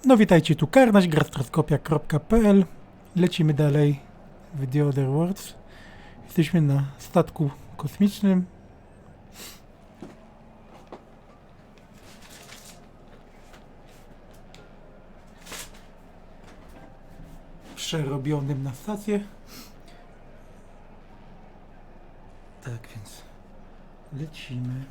No witajcie, tu Karnaś, grastroskopia.pl. Lecimy dalej w The Other Worlds. Jesteśmy na statku kosmicznym. Przerobionym na stację. Tak więc lecimy.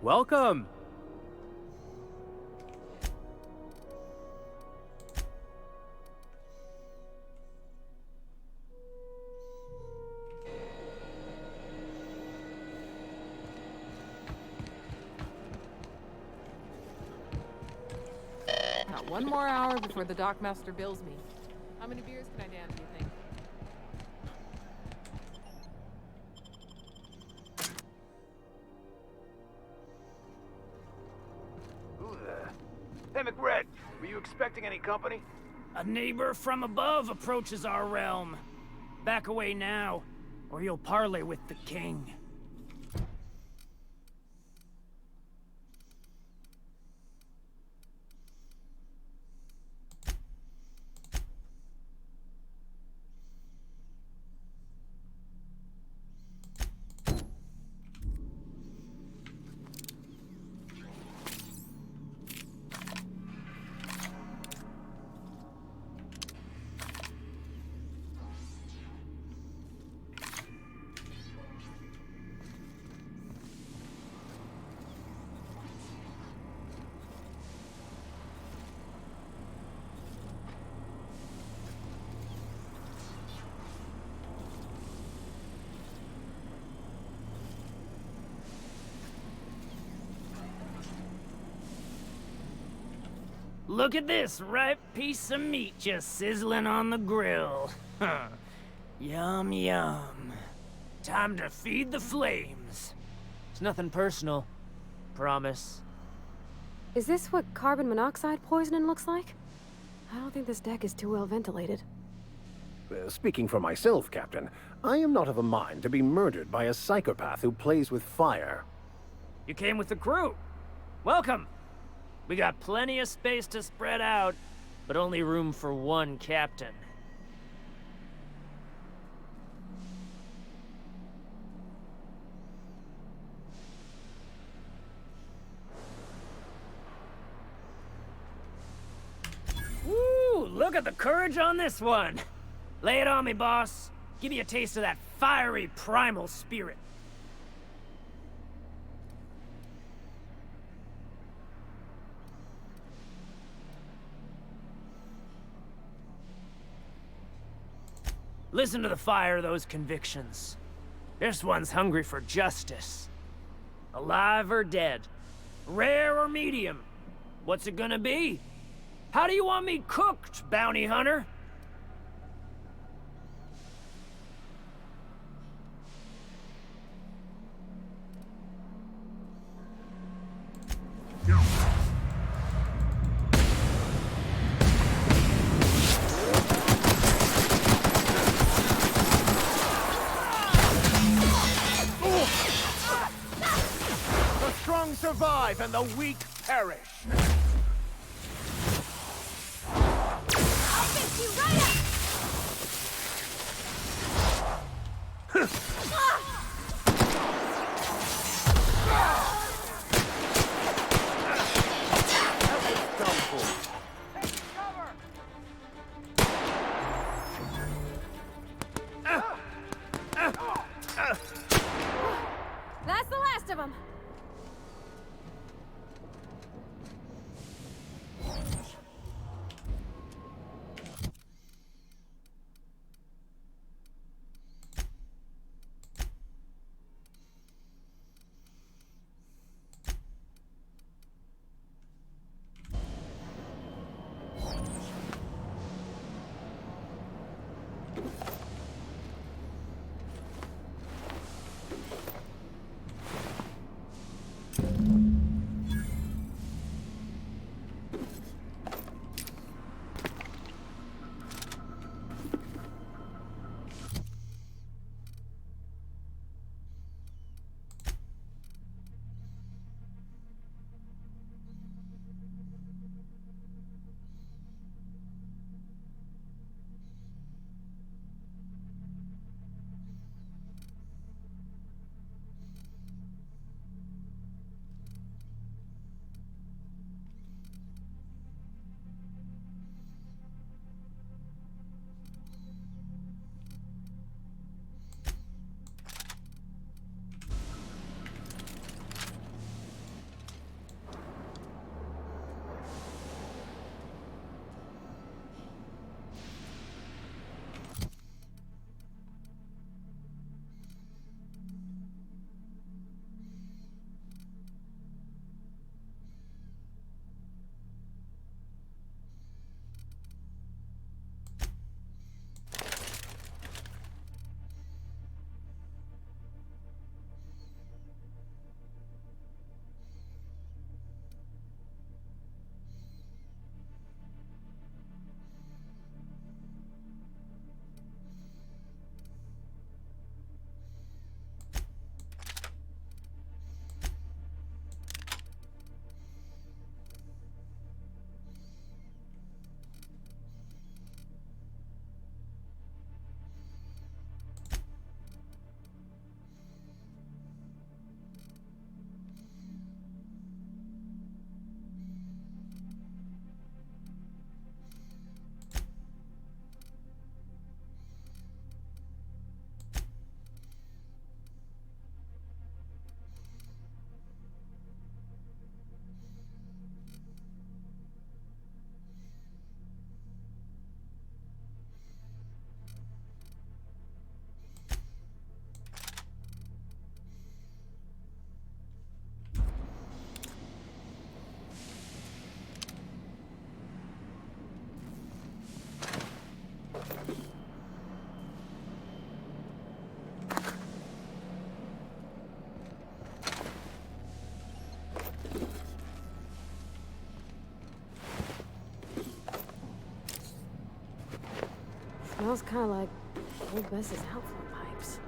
Welcome! Not one more hour before the dockmaster bills me. How many beers can I down, do you think? Hey, McRed, were you expecting any company? A neighbor from above approaches our realm. Back away now, or you'll parley with the king. Look at this ripe piece of meat just sizzling on the grill. Huh. Yum, yum. Time to feed the flames. It's nothing personal. Promise. Is this what carbon monoxide poisoning looks like? I don't think this deck is too well ventilated. Speaking for myself, Captain, I am not of a mind to be murdered by a psychopath who plays with fire. You came with the crew. Welcome. We got plenty of space to spread out, but only room for one captain. Woo! Look Look at the courage on this one. Lay it on me, boss. Give me a taste of that fiery primal spirit. Listen to the fire of those convictions. This one's hungry for justice. Alive or dead? Rare or medium? What's it gonna be? How do you want me cooked, bounty hunter? The strong survive and the weak perish. I'll fix you right up! That's the last of them. Smells kind of like old Bess's outflow pipes.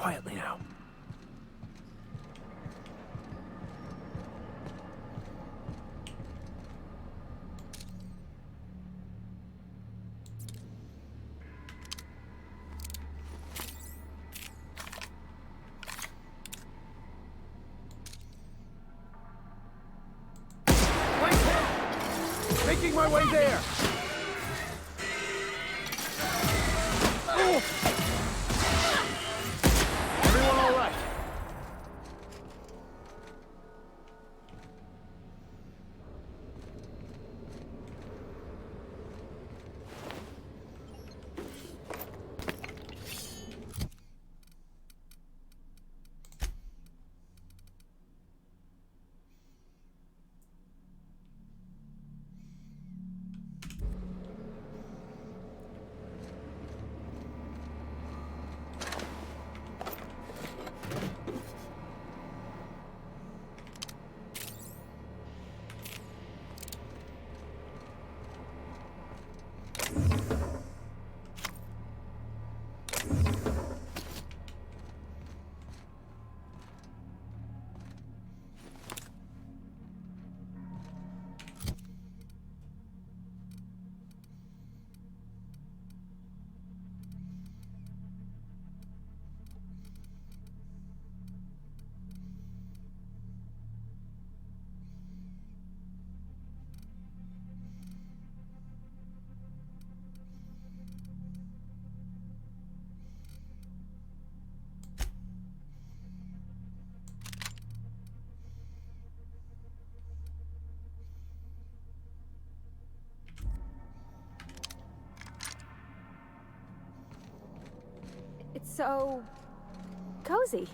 quietly now. Making my way there! Everyone all right? It's so cozy.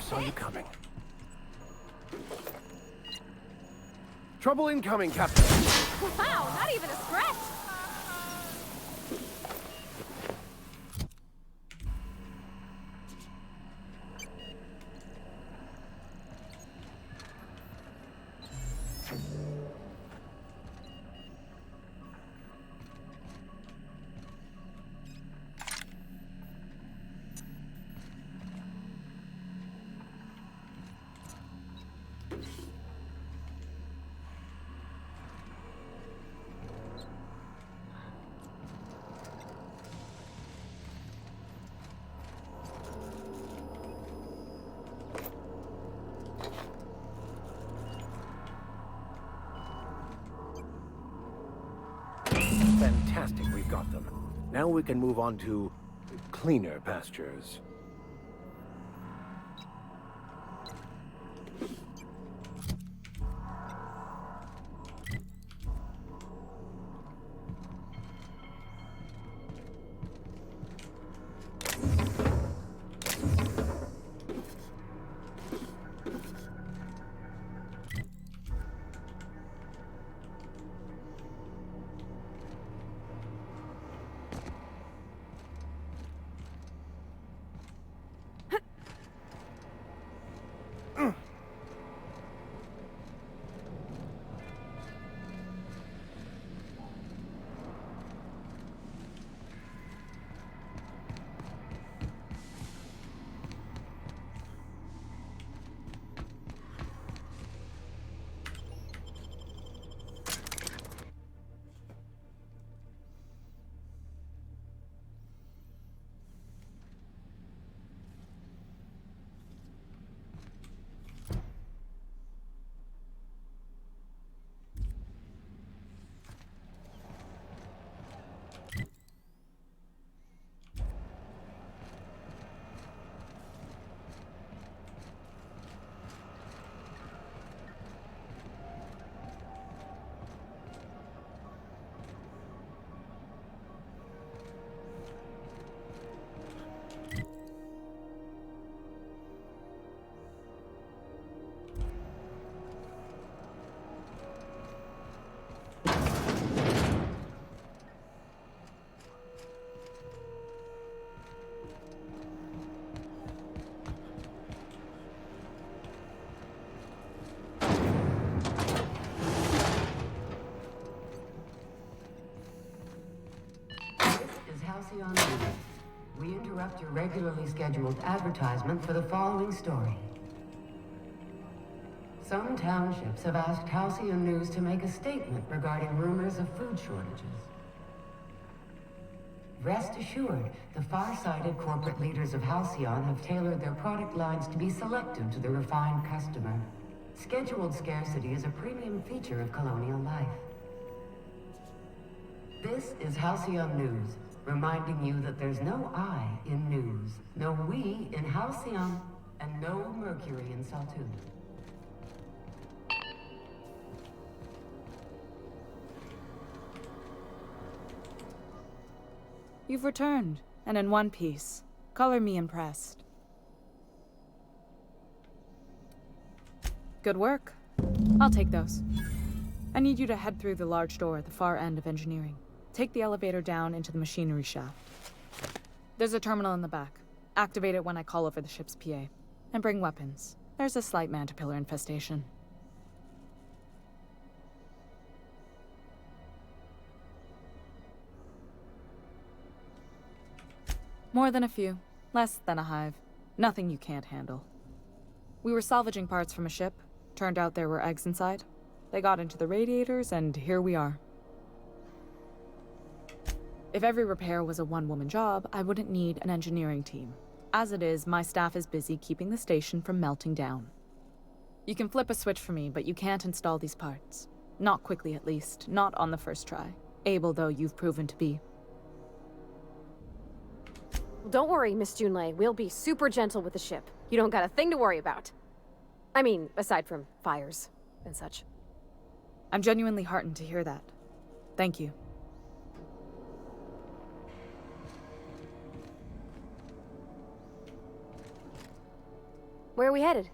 Saw you coming. Trouble incoming, Captain. Wow, not even a scratch! Fantastic, we've got them. Now we can move on to cleaner pastures. Halcyon News. We interrupt your regularly scheduled advertisement for the following story. Some townships have asked Halcyon News to make a statement regarding rumors of food shortages. Rest assured, the far-sighted corporate leaders of Halcyon have tailored their product lines to be selective to the refined customer. Scheduled scarcity is a premium feature of colonial life. This is Halcyon News, reminding you that there's no I in news, no we in Halcyon, and no Mercury in Saltoon. You've returned, and in one piece. Color me impressed. Good work. I'll take those. I need you to head through the large door at the far end of engineering. Take the elevator down into the machinery shaft. There's a terminal in the back. Activate it when I call over the ship's PA. And bring weapons. There's a slight mantipillar infestation. More than a few. Less than a hive. Nothing you can't handle. We were salvaging parts from a ship. Turned out there were eggs inside. They got into the radiators, and here we are. If every repair was a one-woman job, I wouldn't need an engineering team. As it is, my staff is busy keeping the station from melting down. You can flip a switch for me, but you can't install these parts. Not quickly, at least. Not on the first try. Able though you've proven to be. Don't worry, Miss Junlei. We'll be super gentle with the ship. You don't got a thing to worry about. I mean, aside from fires and such. I'm genuinely heartened to hear that. Thank you. Where are we headed?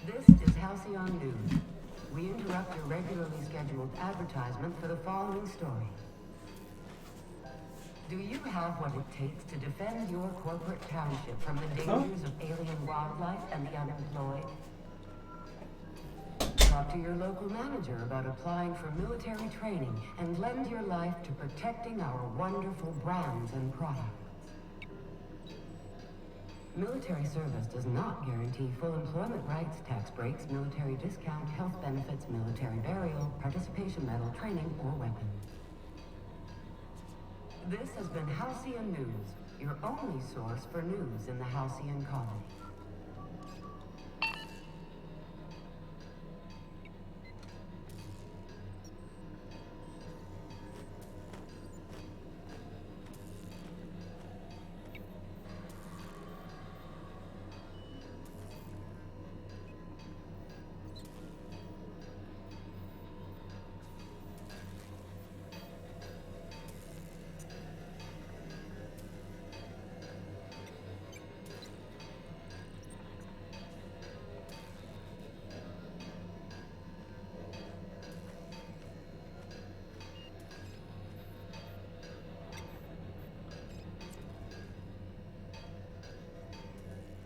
This is Halcyon News. We interrupt your regularly scheduled advertisement for the following story. Do you have what it takes to defend your corporate township from the dangers of alien wildlife and the unemployed? Talk to your local manager about applying for military training and lend your life to protecting our wonderful brands and products. Military service does not guarantee full employment rights, tax breaks, military discount, health benefits, military burial, participation medal, training, or weapons. This has been Halcyon News, your only source for news in the Halcyon colony.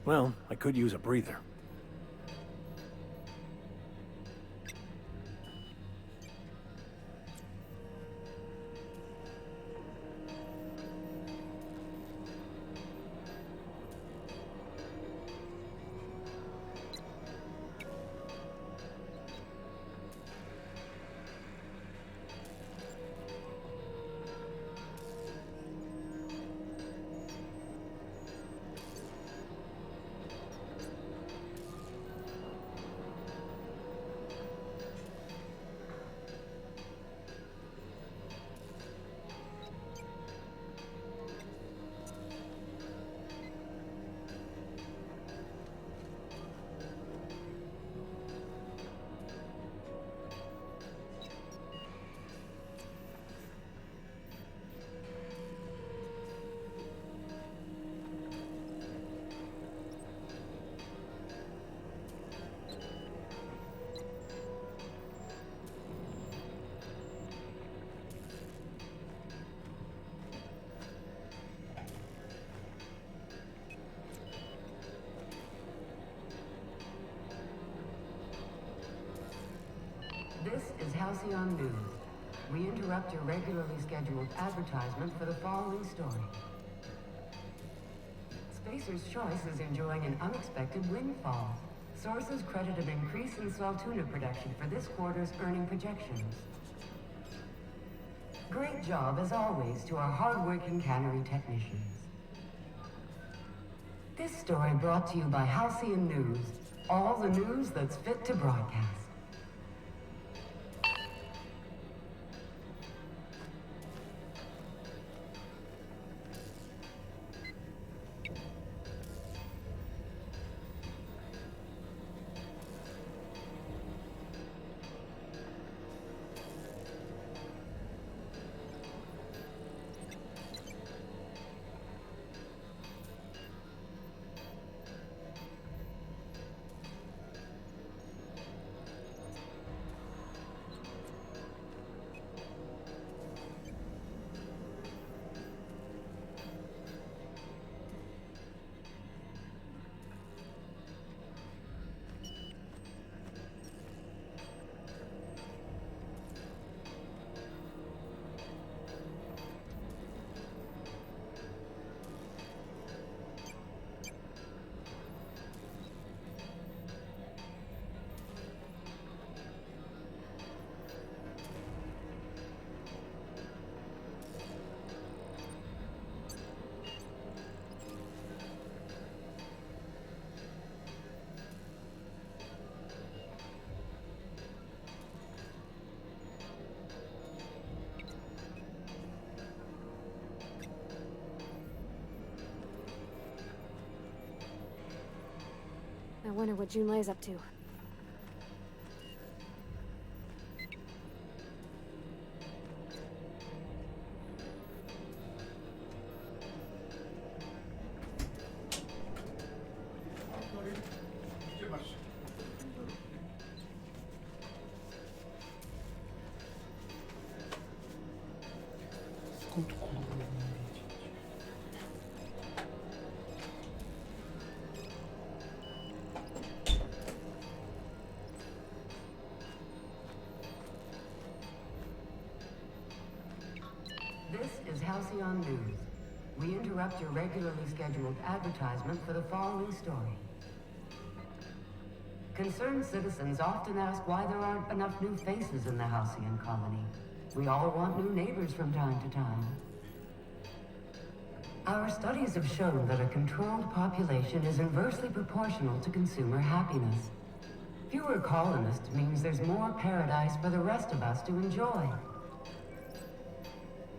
Well, I could use a breather. This is Halcyon News. We interrupt your regularly scheduled advertisement for the following story. Spacer's Choice is enjoying an unexpected windfall. Sources credit an increase in salt tuna production for this quarter's earning projections. Great job, as always, to our hard-working cannery technicians. This story brought to you by Halcyon News. All the news that's fit to broadcast. I wonder what Junlei's up to. Halcyon News. We interrupt your regularly scheduled advertisement for the following story. Concerned citizens often ask why there aren't enough new faces in the Halcyon colony. We all want new neighbors from time to time. Our studies have shown that a controlled population is inversely proportional to consumer happiness. Fewer colonists means there's more paradise for the rest of us to enjoy.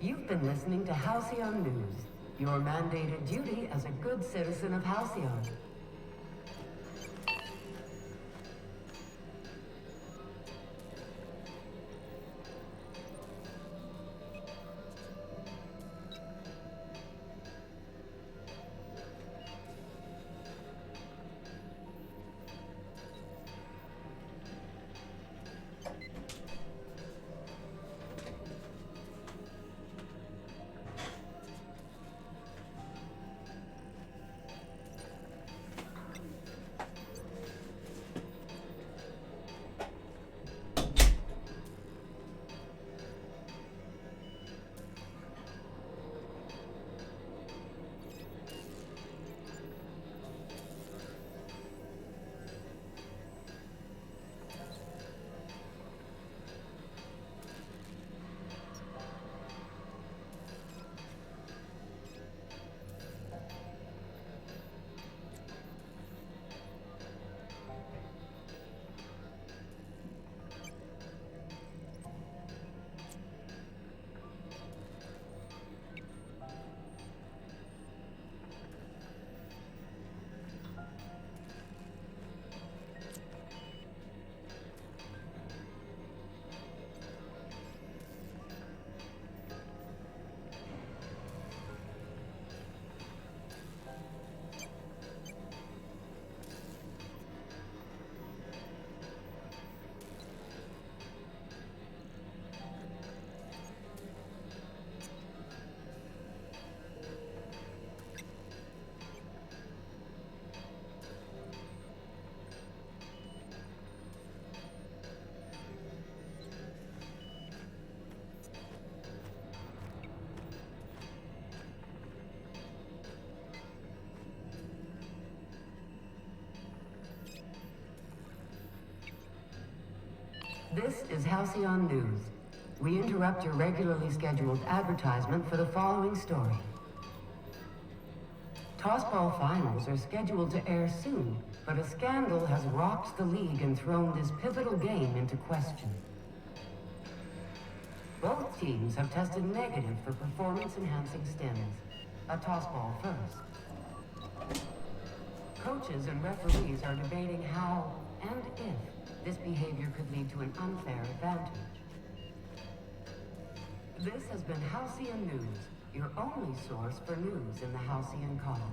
You've been listening to Halcyon News, your mandated duty as a good citizen of Halcyon. This is Halcyon News. We interrupt your regularly scheduled advertisement for the following story. Tossball finals are scheduled to air soon, but a scandal has rocked the league and thrown this pivotal game into question. Both teams have tested negative for performance-enhancing stims. A tossball first. Coaches and referees are debating how and if this behavior could lead to an unfair advantage. This has been Halcyon News, your only source for news in the Halcyon colony.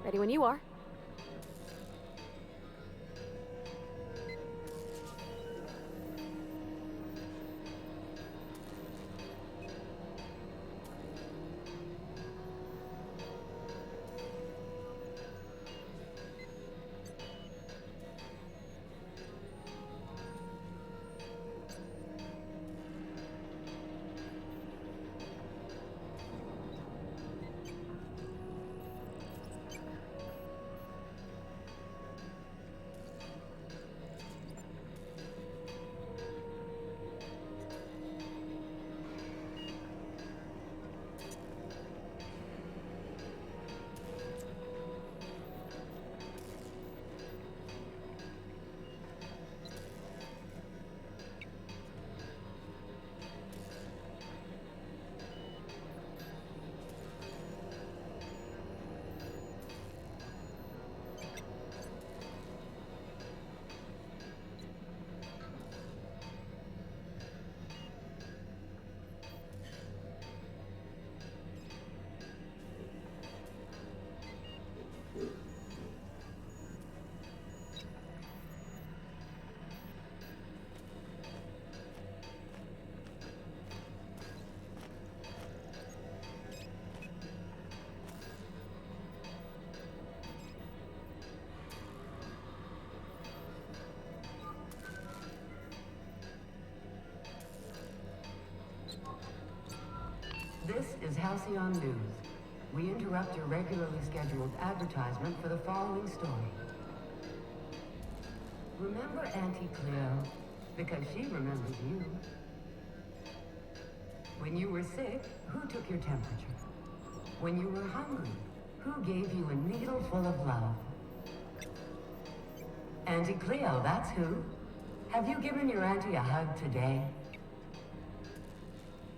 Ready when you are. This is Halcyon News. We interrupt your regularly scheduled advertisement for the following story. Remember Auntie Cleo? Because she remembers you. When you were sick, who took your temperature? When you were hungry, who gave you a needle full of love? Auntie Cleo, that's who. Have you given your auntie a hug today?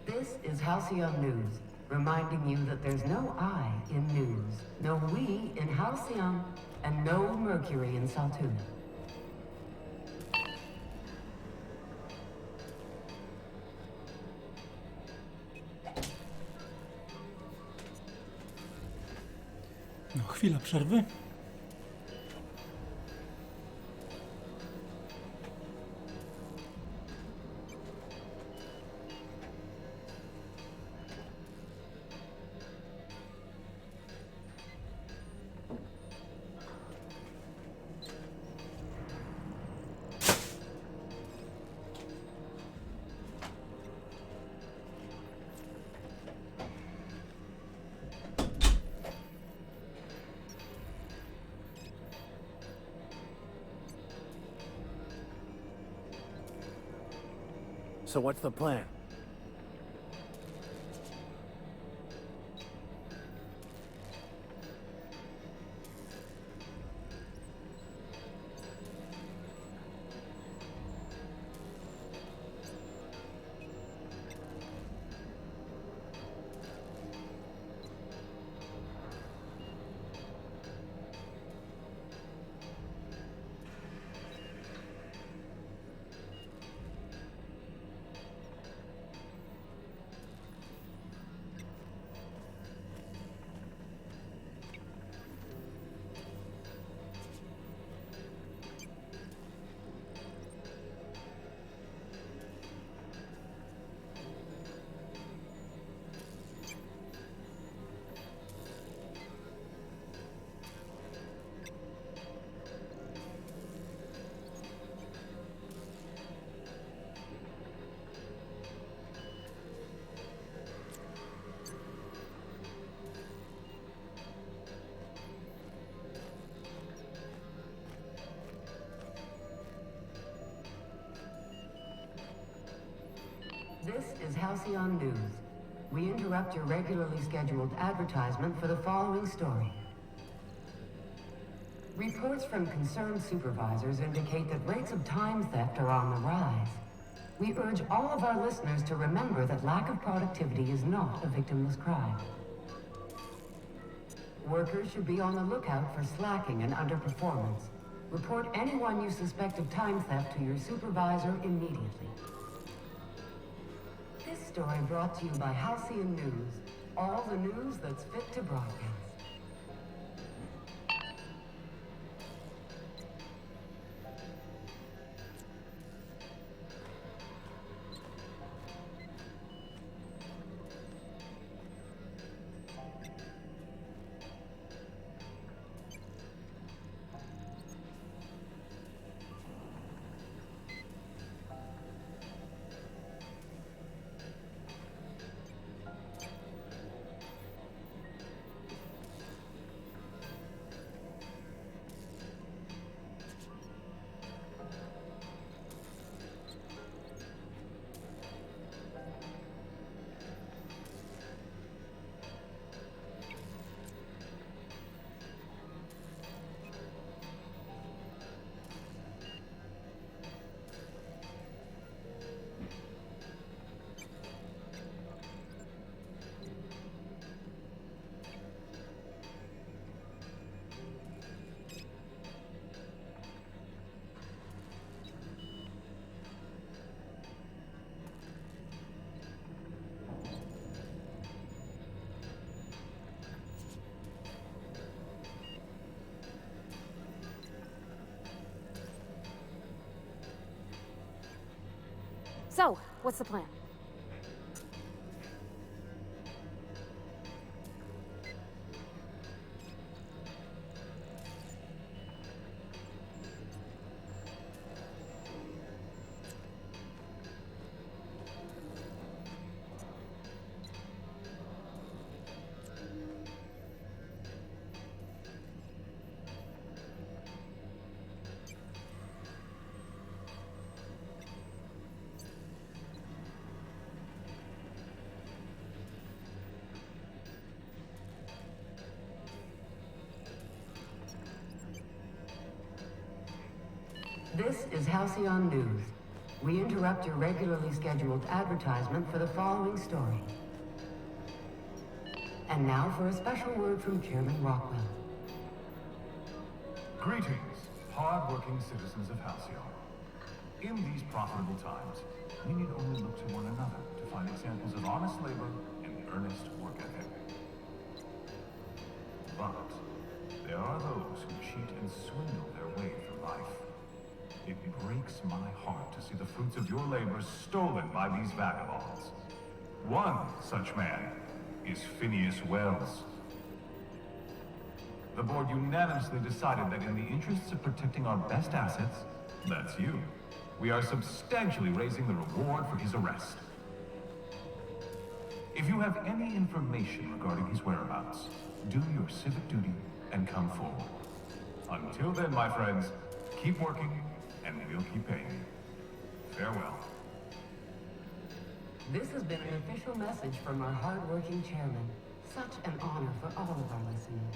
This is Halcyon News, reminding you that there's no I in news, no we in Halcyon, and no Mercury in Saltuna. No, chwila przerwy. So what's the plan? This is Halcyon News. We interrupt your regularly scheduled advertisement for the following story. Reports from concerned supervisors indicate that rates of time theft are on the rise. We urge all of our listeners to remember that lack of productivity is not a victimless crime. Workers should be on the lookout for slacking and underperformance. Report anyone you suspect of time theft to your supervisor immediately. This story brought to you by Halcyon News. All the news that's fit to broadcast. So, what's the plan? This is Halcyon News. We interrupt your regularly scheduled advertisement for the following story. And now for a special word from Chairman Rockwell. Greetings, hard-working citizens of Halcyon. In these profitable times, we need only look to one another to find examples of honest labor and earnest work ethic. But there are those who cheat and swindle their way through life. It breaks my heart to see the fruits of your labor stolen by these vagabonds. One such man is Phineas Wells. The board unanimously decided that in the interests of protecting our best assets, that's you, we are substantially raising the reward for his arrest. If you have any information regarding his whereabouts, do your civic duty and come forward. Until then, my friends, keep working, and we'll keep paying you. Farewell. This has been an official message from our hard-working chairman. Such an honor for all of our listeners.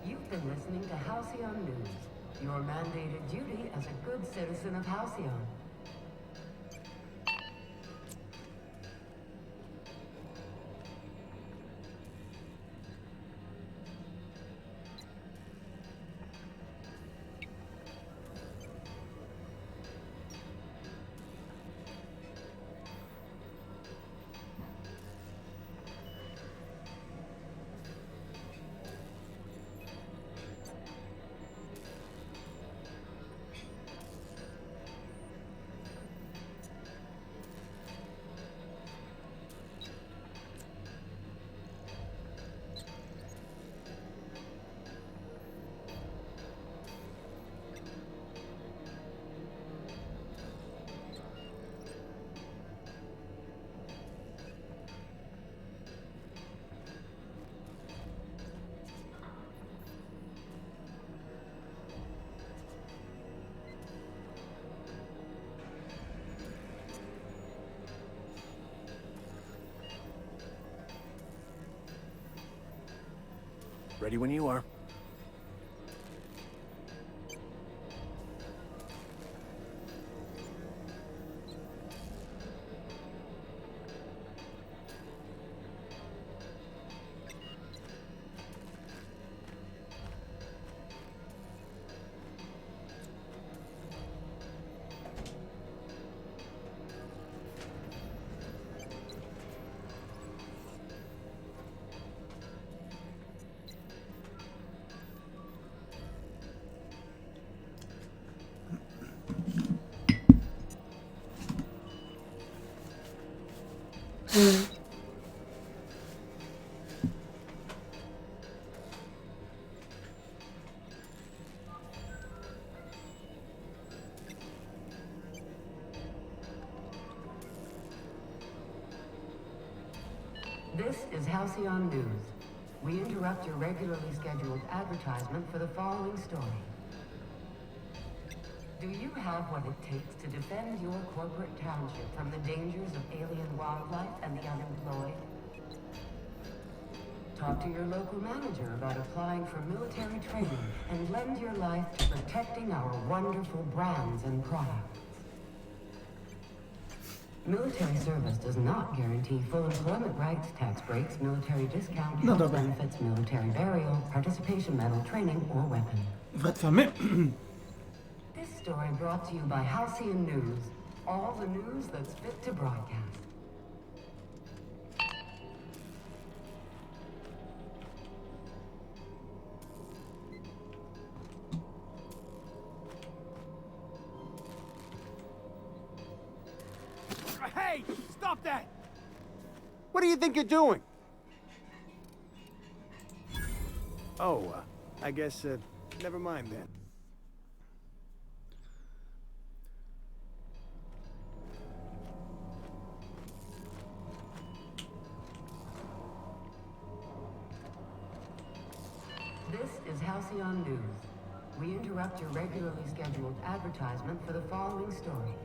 You've been listening to Halcyon News, your mandated duty as a good citizen of Halcyon. Ready when you are. This is Halcyon News. We interrupt your regularly scheduled advertisement for the following story. Do you have what it takes to defend your corporate township from the dangers of alien wildlife and the unemployed? Talk to your local manager about applying for military training and lend your life to protecting our wonderful brands and products. Military service does not guarantee full employment rights, tax breaks, military discount, health benefits, military burial, participation medal, training, or weapon. Wracamy. This story brought to you by Halcyon News. All the news that's fit to broadcast. Hey! Stop that! What do you think you're doing? Oh, I guess, never mind then. This is Halcyon News. We interrupt your regularly scheduled advertisement for the following story.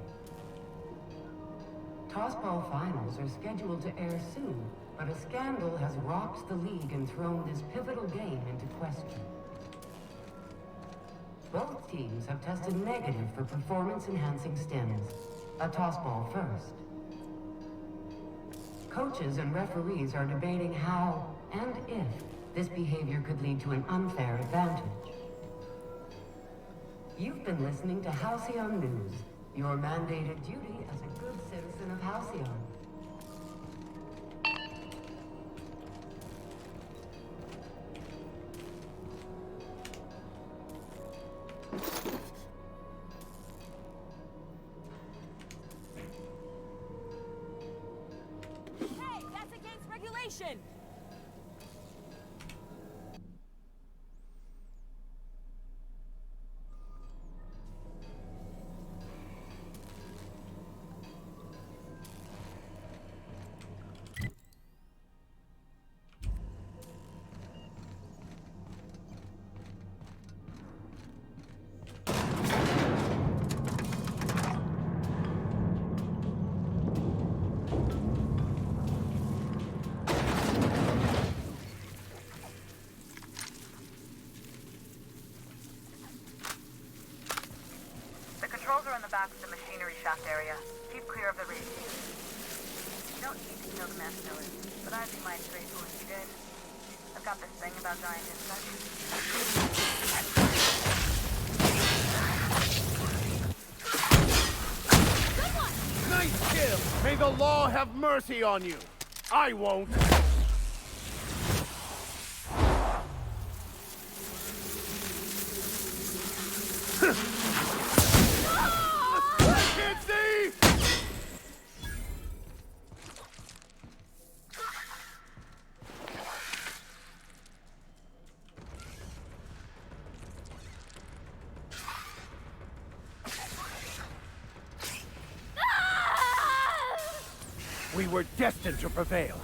Tossball finals are scheduled to air soon, but a scandal has rocked the league and thrown this pivotal game into question. Both teams have tested negative for performance-enhancing stims. A tossball first. Coaches and referees are debating how and if this behavior could lead to an unfair advantage. You've been listening to Halcyon News, your mandated duty as a good citizen of Halcyon. Hey, that's against regulation! Back to the machinery shaft area. Keep clear of the radius. You don't need to kill the mass killers, but I'd be mighty grateful if you did. I've got this thing about giant insects. Nice kill! May the law have mercy on you! I won't! We were destined to prevail.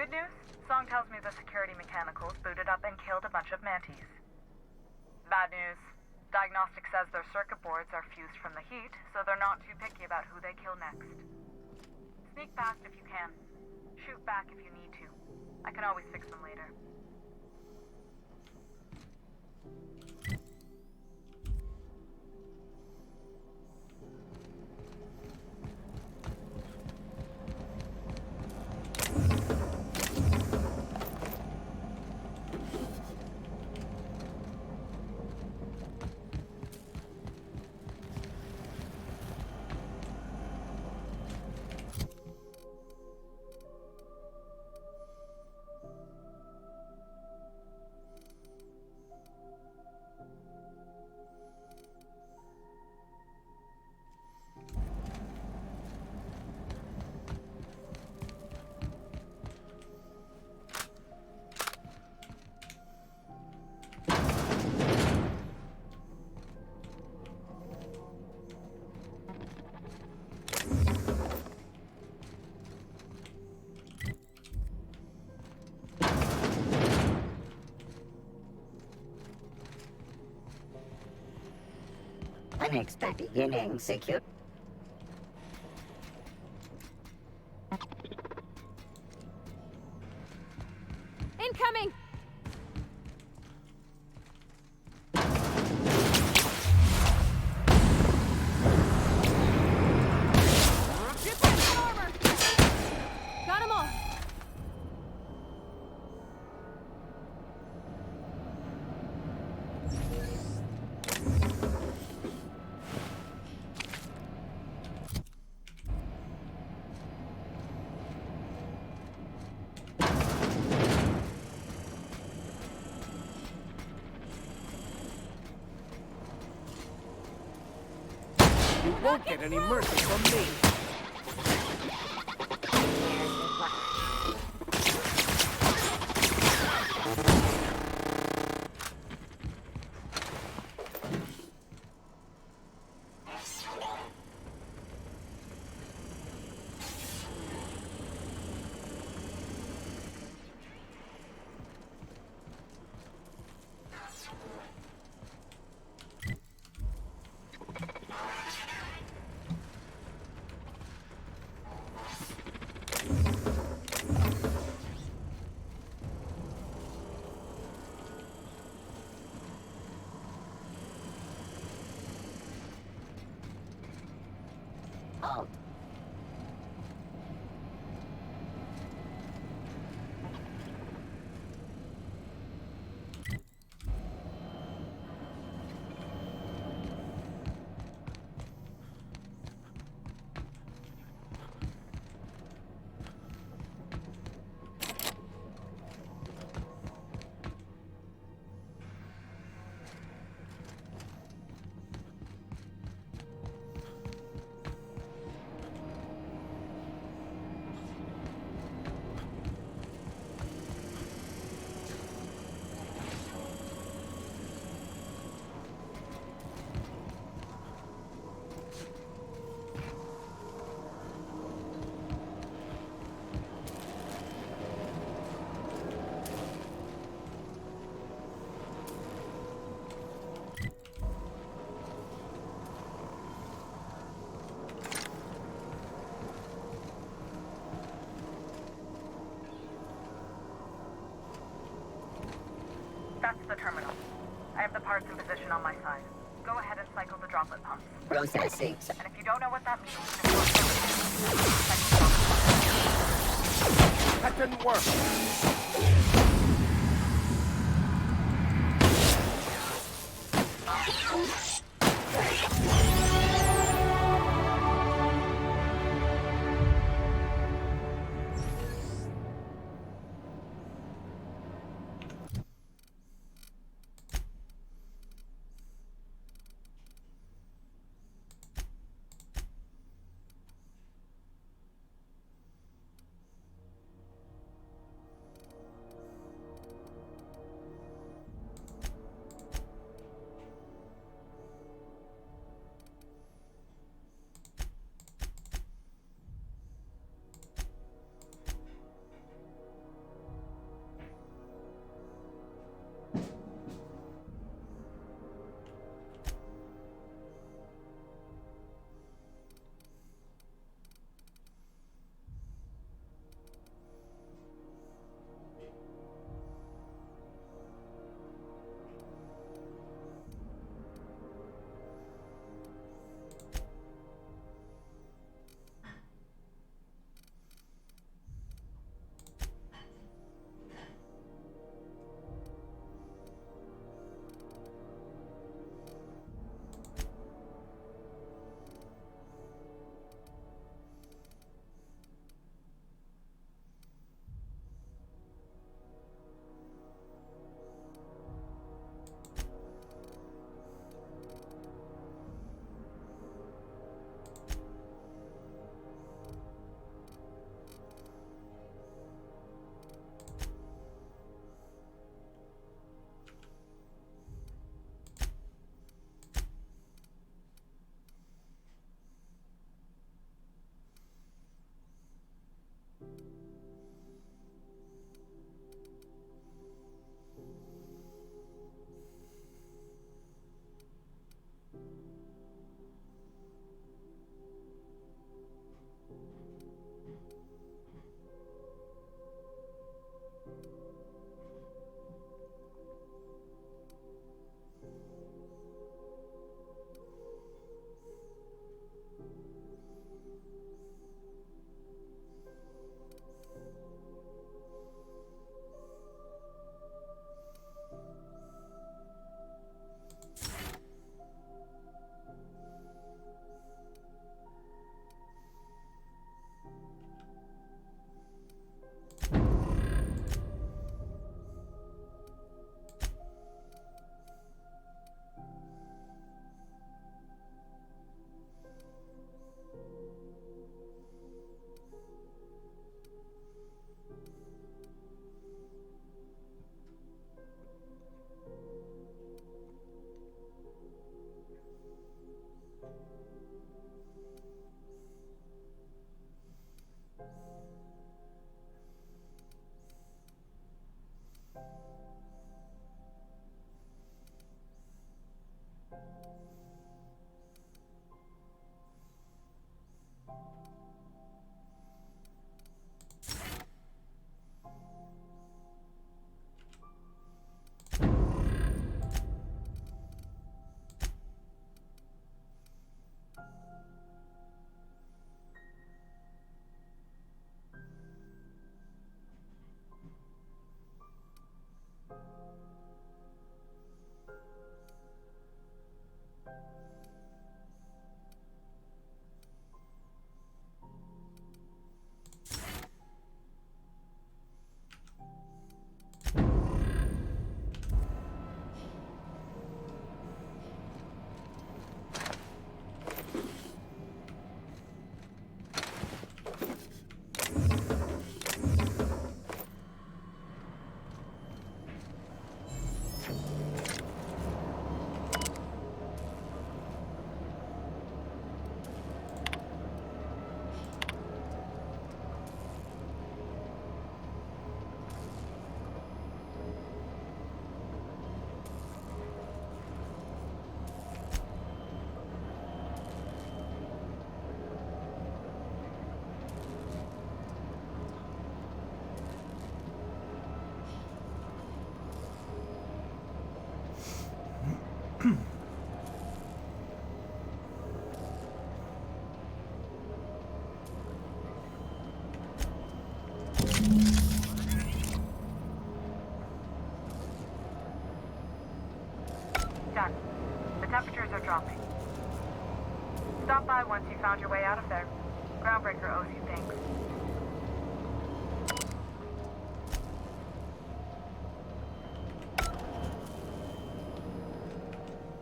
Good news? Song tells me the security mechanicals booted up and killed a bunch of mantis. Bad news. Diagnostic says their circuit boards are fused from the heat, so they're not too picky about who they kill next. Sneak past if you can. Shoot back if you need to. I can always fix them later. Unexpected beginning secure. Incoming! Armor! Got 'em all! You won't get any mercy from me. Halt. That's the terminal. I have the parts in position on my side. Go ahead and cycle the droplet pumps. Processing. And if you don't know what that means, That didn't work. Done. The temperatures are dropping. Stop by once you found your way out of there. Groundbreaker owes you thanks.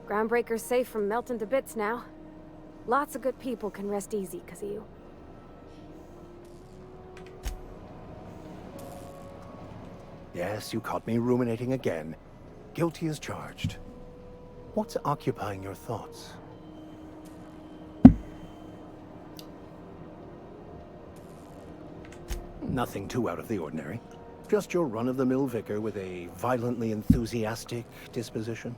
Groundbreaker's safe from melting to bits now. Lots of good people can rest easy because of you. Yes, you caught me ruminating again. Guilty as charged. What's occupying your thoughts? Nothing too out of the ordinary. Just your run-of-the-mill vicar with a violently enthusiastic disposition.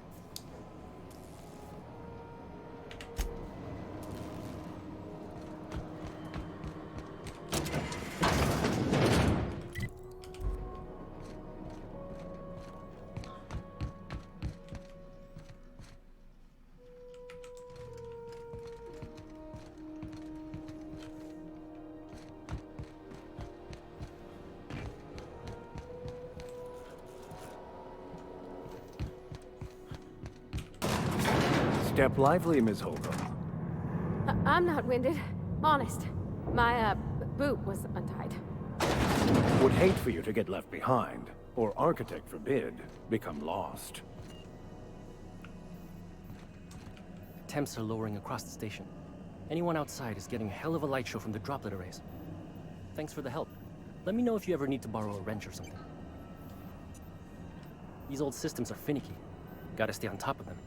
Step lively, Ms. Holcomb. I'm not winded. Honest. My, boot was untied. Would hate for you to get left behind, or architect forbid, become lost. Temps are lowering across the station. Anyone outside is getting a hell of a light show from the droplet arrays. Thanks for the help. Let me know if you ever need to borrow a wrench or something. These old systems are finicky. Gotta stay on top of them.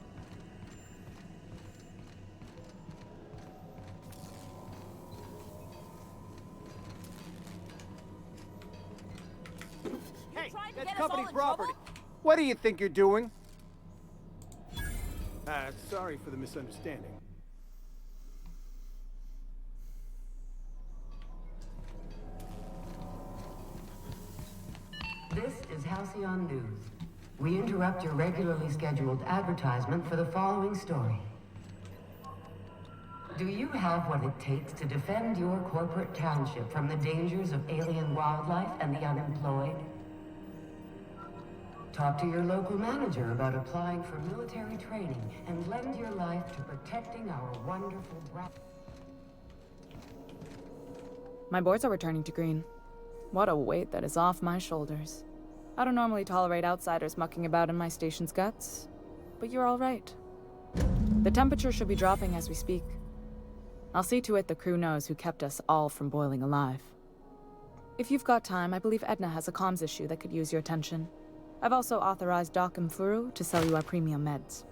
That's company property. What do you think you're doing? Sorry for the misunderstanding. This is Halcyon News. We interrupt your regularly scheduled advertisement for the following story. Do you have what it takes to defend your corporate township from the dangers of alien wildlife and the unemployed? Talk to your local manager about applying for military training and lend your life to protecting our wonderful My boards are returning to green. What a weight that is off my shoulders. I don't normally tolerate outsiders mucking about in my station's guts, but you're all right. The temperature should be dropping as we speak. I'll see to it the crew knows who kept us all from boiling alive. If you've got time, I believe Edna has a comms issue that could use your attention. I've also authorized Doc and Furu to sell you our premium meds.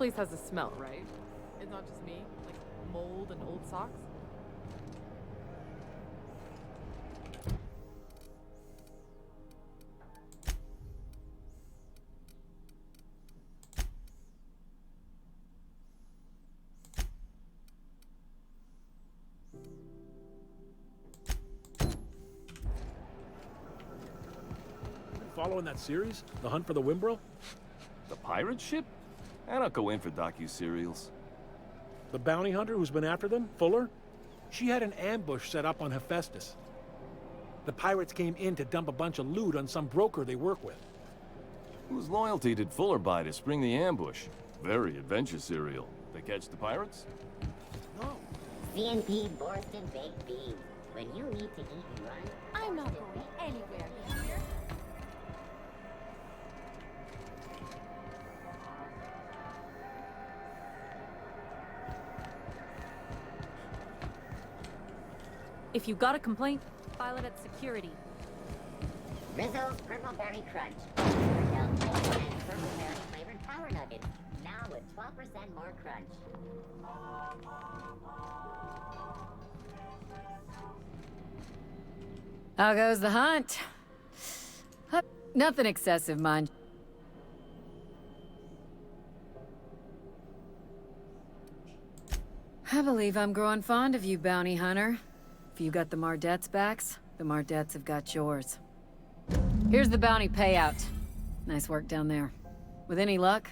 place has a smell, right? It's not just me, like mold and old socks. Following that series? The Hunt for the Wimbrel? The pirate ship? I don't go in for docu-serials. The bounty hunter who's been after them, Fuller? She had an ambush set up on Hephaestus. The pirates came in to dump a bunch of loot on some broker they work with. Whose loyalty did Fuller buy to spring the ambush? Very adventure serial. They catch the pirates? No. CNP Borston Baked Beans. When you need to eat and run, I'm not going anywhere, you hear? If you got a complaint, file it at security. Rizzo's Purple Berry Crunch. And Purple Berry flavored Power Nuggets. Now with 12% more crunch. How goes the hunt? Nothing excessive, mind. I believe I'm growing fond of you, bounty hunter. If you got the Mardets' backs, the Mardets have got yours. Here's the bounty payout. Nice work down there. With any luck,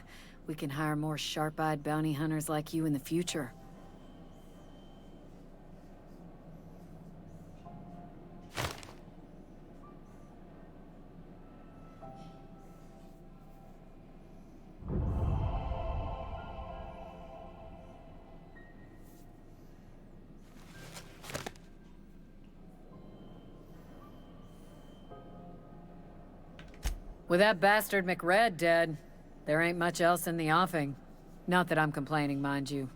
we can hire more sharp-eyed bounty hunters like you in the future. With that bastard McRed dead, there ain't much else in the offing. Not that I'm complaining, mind you.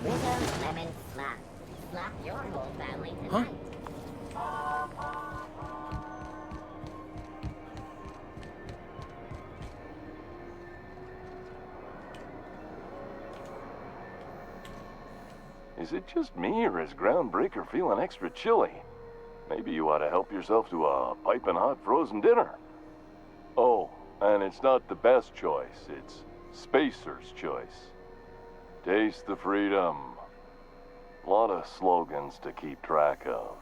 Rizzo's Lemon Slap. Slap your whole family tonight. Is it just me, or is Groundbreaker feeling extra chilly? Maybe you ought to help yourself to a piping hot frozen dinner. Oh, and it's not the best choice, it's Spacer's choice. Taste the freedom. A lot of slogans to keep track of.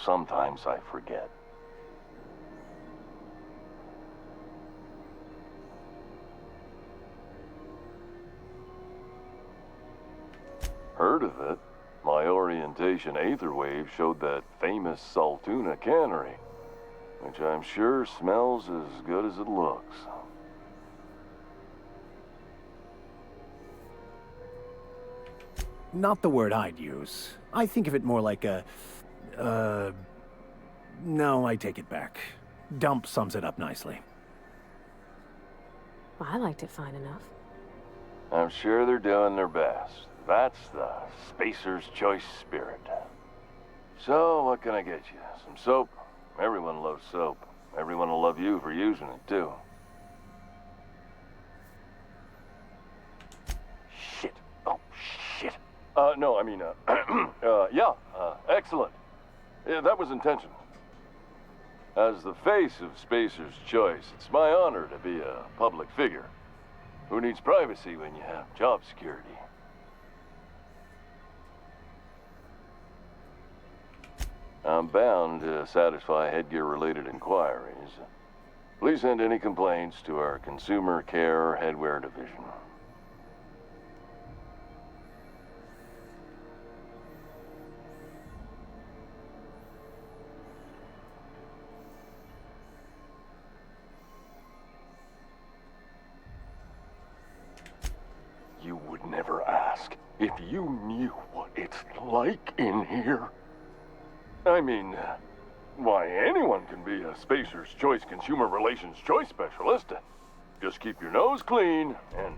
Sometimes I forget. Heard of it. My orientation Aetherwave showed that famous Saltuna cannery, which I'm sure smells as good as it looks. Not the word I'd use. I think of it more like a... No, I take it back. Dump sums it up nicely. Well, I liked it fine enough. I'm sure they're doing their best. That's the Spacer's Choice spirit. So, what can I get you? Some soap? Everyone loves soap. everyone will love you for using it, too. Shit. Oh, shit. No, I mean, yeah, excellent. Yeah, that was intentional. As the face of Spacer's Choice, it's my honor to be a public figure. Who needs privacy when you have job security? I'm bound to satisfy headgear-related inquiries. Please send any complaints to our Consumer Care Headwear Division. You would never ask if you knew what it's like in here. I mean, why, anyone can be a Spacer's Choice Consumer Relations Choice Specialist. Just keep your nose clean and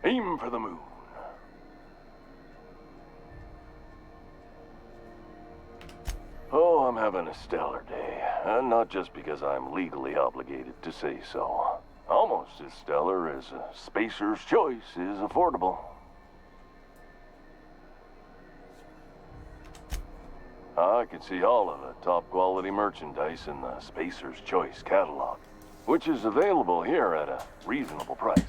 aim for the moon. Oh, I'm having a stellar day. And not just because I'm legally obligated to say so. Almost as stellar as Spacer's Choice is affordable. I can see all of the top quality merchandise in the Spacer's Choice catalog, which is available here at a reasonable price.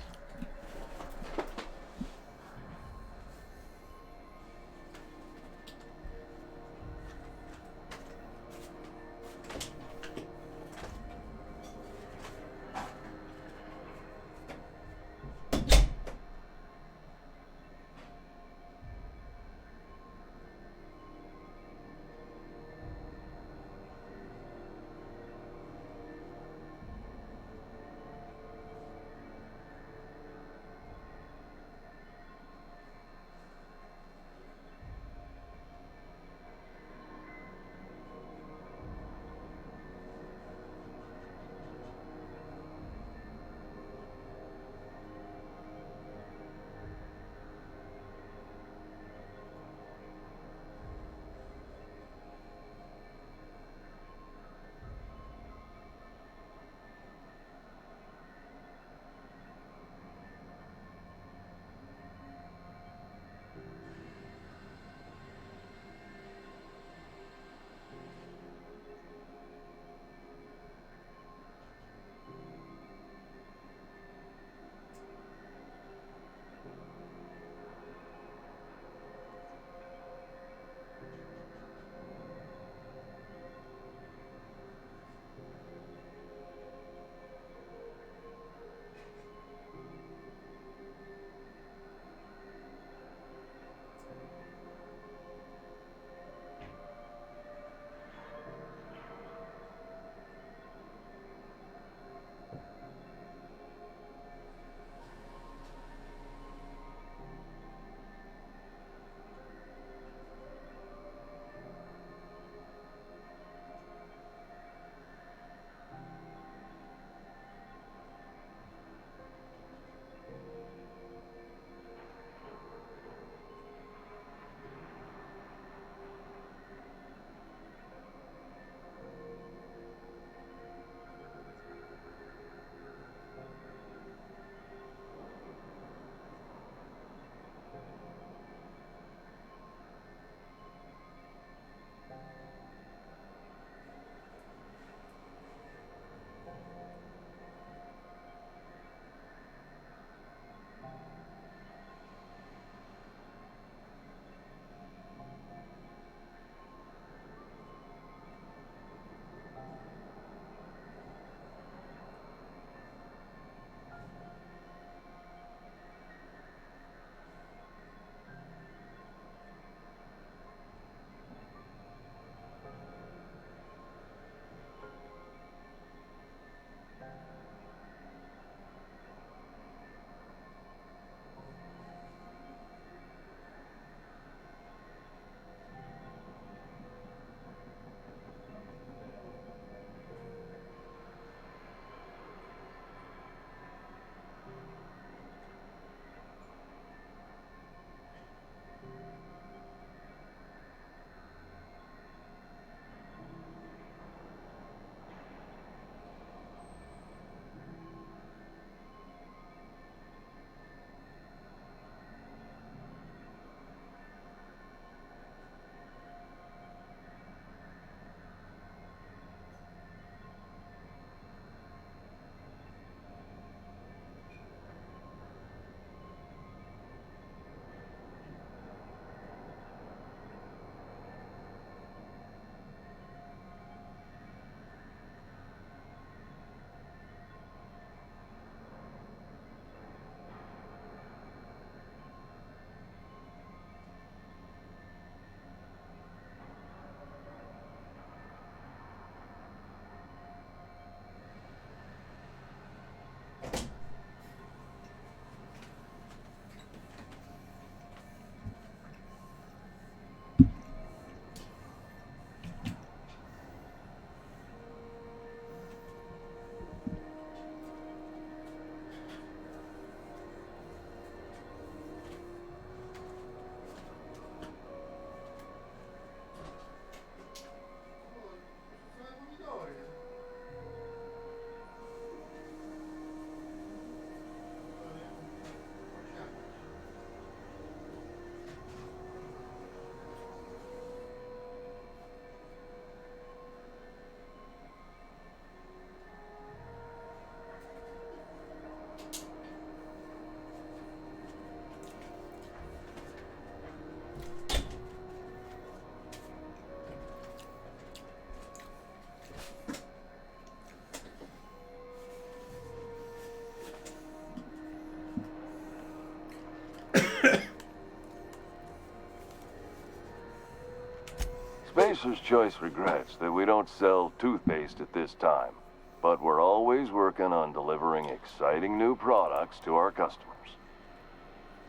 Spacer's Choice regrets that we don't sell toothpaste at this time, but we're always working on delivering exciting new products to our customers.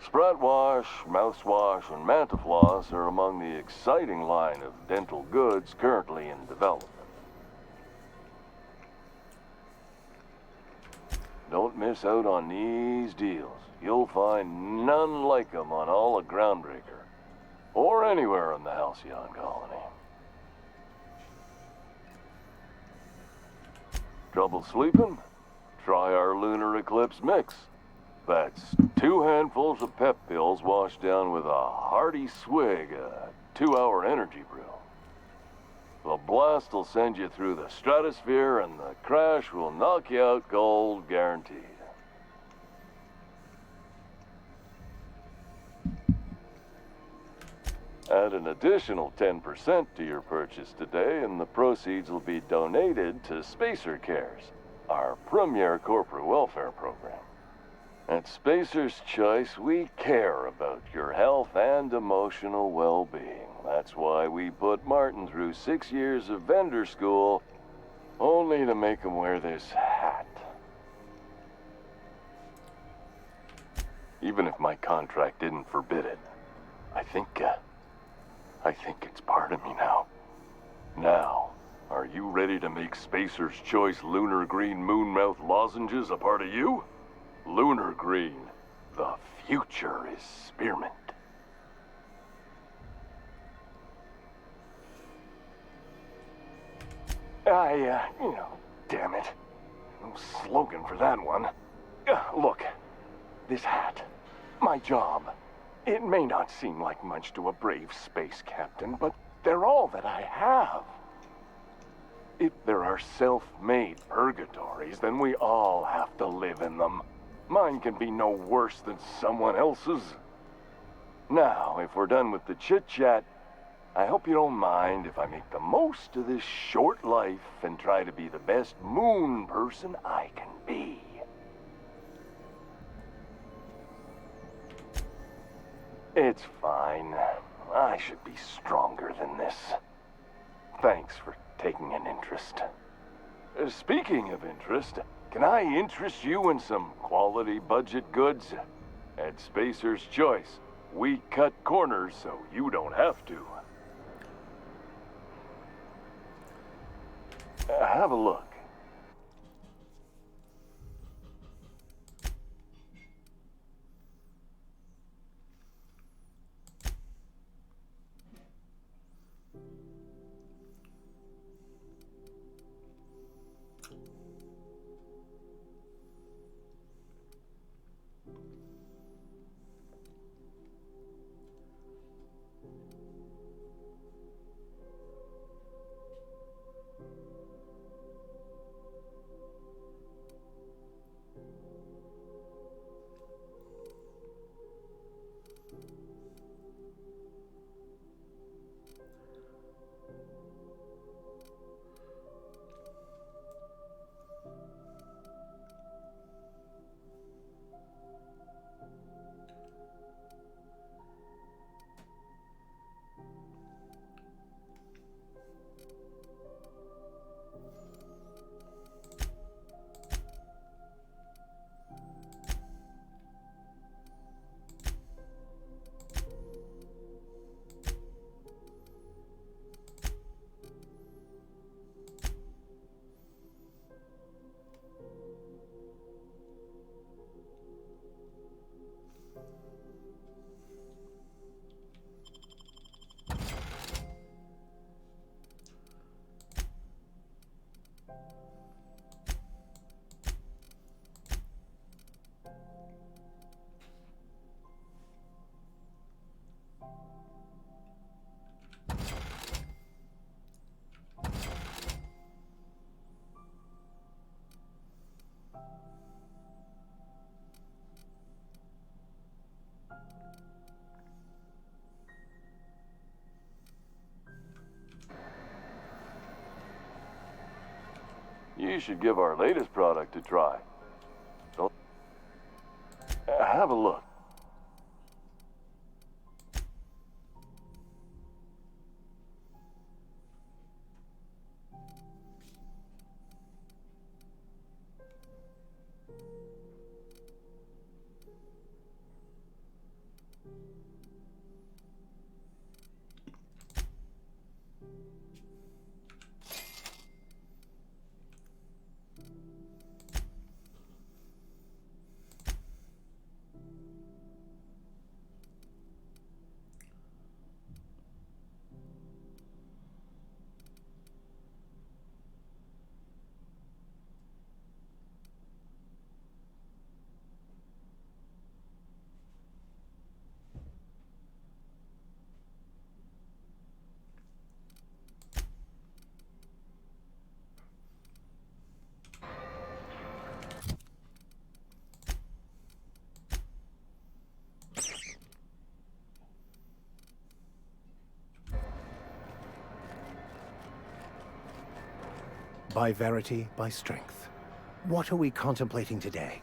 Spread wash, mouthwash, and Mantafloss are among the exciting line of dental goods currently in development. Don't miss out on these deals. You'll find none like them on all of Groundbreaker, or anywhere in the Halcyon colony. Trouble sleeping? Try our Lunar Eclipse mix. That's 2 handfuls of pep pills washed down with a hearty swig of 2-hour energy brew. The blast will send you through the stratosphere, and the crash will knock you out cold, guaranteed. Add an additional 10% to your purchase today, and the proceeds will be donated to Spacer Cares, our premier corporate welfare program. At Spacer's Choice, we care about your health and emotional well-being. That's why we put Martin through 6 years of vendor school, only to make him wear this hat. Even if my contract didn't forbid it, I think it's part of me now. Now, are you ready to make Spacer's Choice Lunar Green Moonmouth lozenges a part of you? Lunar Green, the future is spearmint. Damn it. No slogan for that one. Look, this hat, my job, it may not seem like much to a brave space captain, but they're all that I have. If there are self-made purgatories, then we all have to live in them. Mine can be no worse than someone else's. Now, if we're done with the chit-chat, I hope you don't mind if I make the most of this short life and try to be the best moon person I can be. It's fine. I should be stronger than this. Thanks for taking an interest. Speaking of interest, can I interest you in some quality budget goods? At Spacer's Choice, we cut corners so you don't have to. Have a look. You should give our latest product a try. Don't... Have a look. by verity, by strength. What are we contemplating today?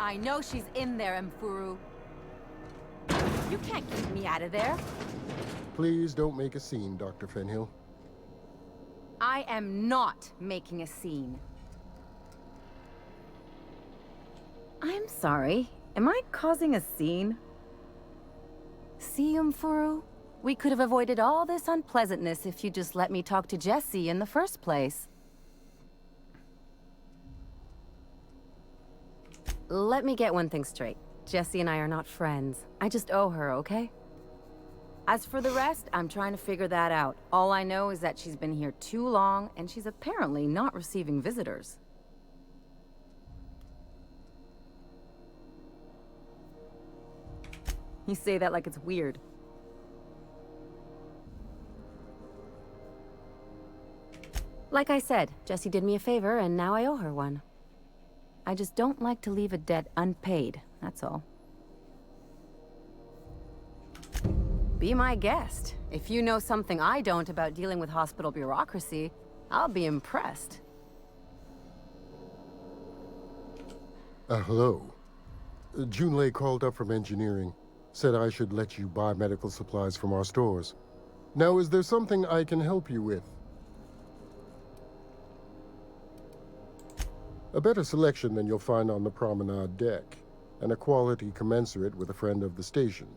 I know she's in there, Mfuru. You can't keep me out of there. Please don't make a scene, Dr. Fenhill. I am not making a scene. I'm sorry. Am I causing a scene? See, Mfuru? We could have avoided all this unpleasantness if you just let me talk to Jessie in the first place. Let me get one thing straight. Jessie and I are not friends. I just owe her, okay? As for the rest, I'm trying to figure that out. All I know is that she's been here too long, and she's apparently not receiving visitors. You say that like it's weird. Like I said, Jessie did me a favor, and now I owe her one. I just don't like to leave a debt unpaid, that's all. Be my guest. If you know something I don't about dealing with hospital bureaucracy, I'll be impressed. Hello. Junlei called up from engineering. Said I should let you buy medical supplies from our stores. Now, is there something I can help you with? A better selection than you'll find on the promenade deck, and a quality commensurate with a friend of the station.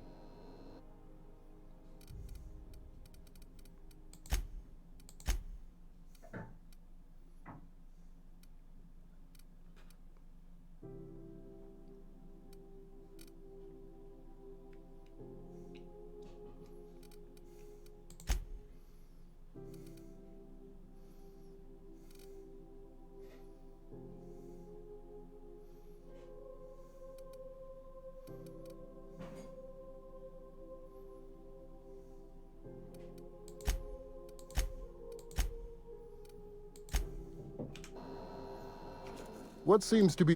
What seems to be...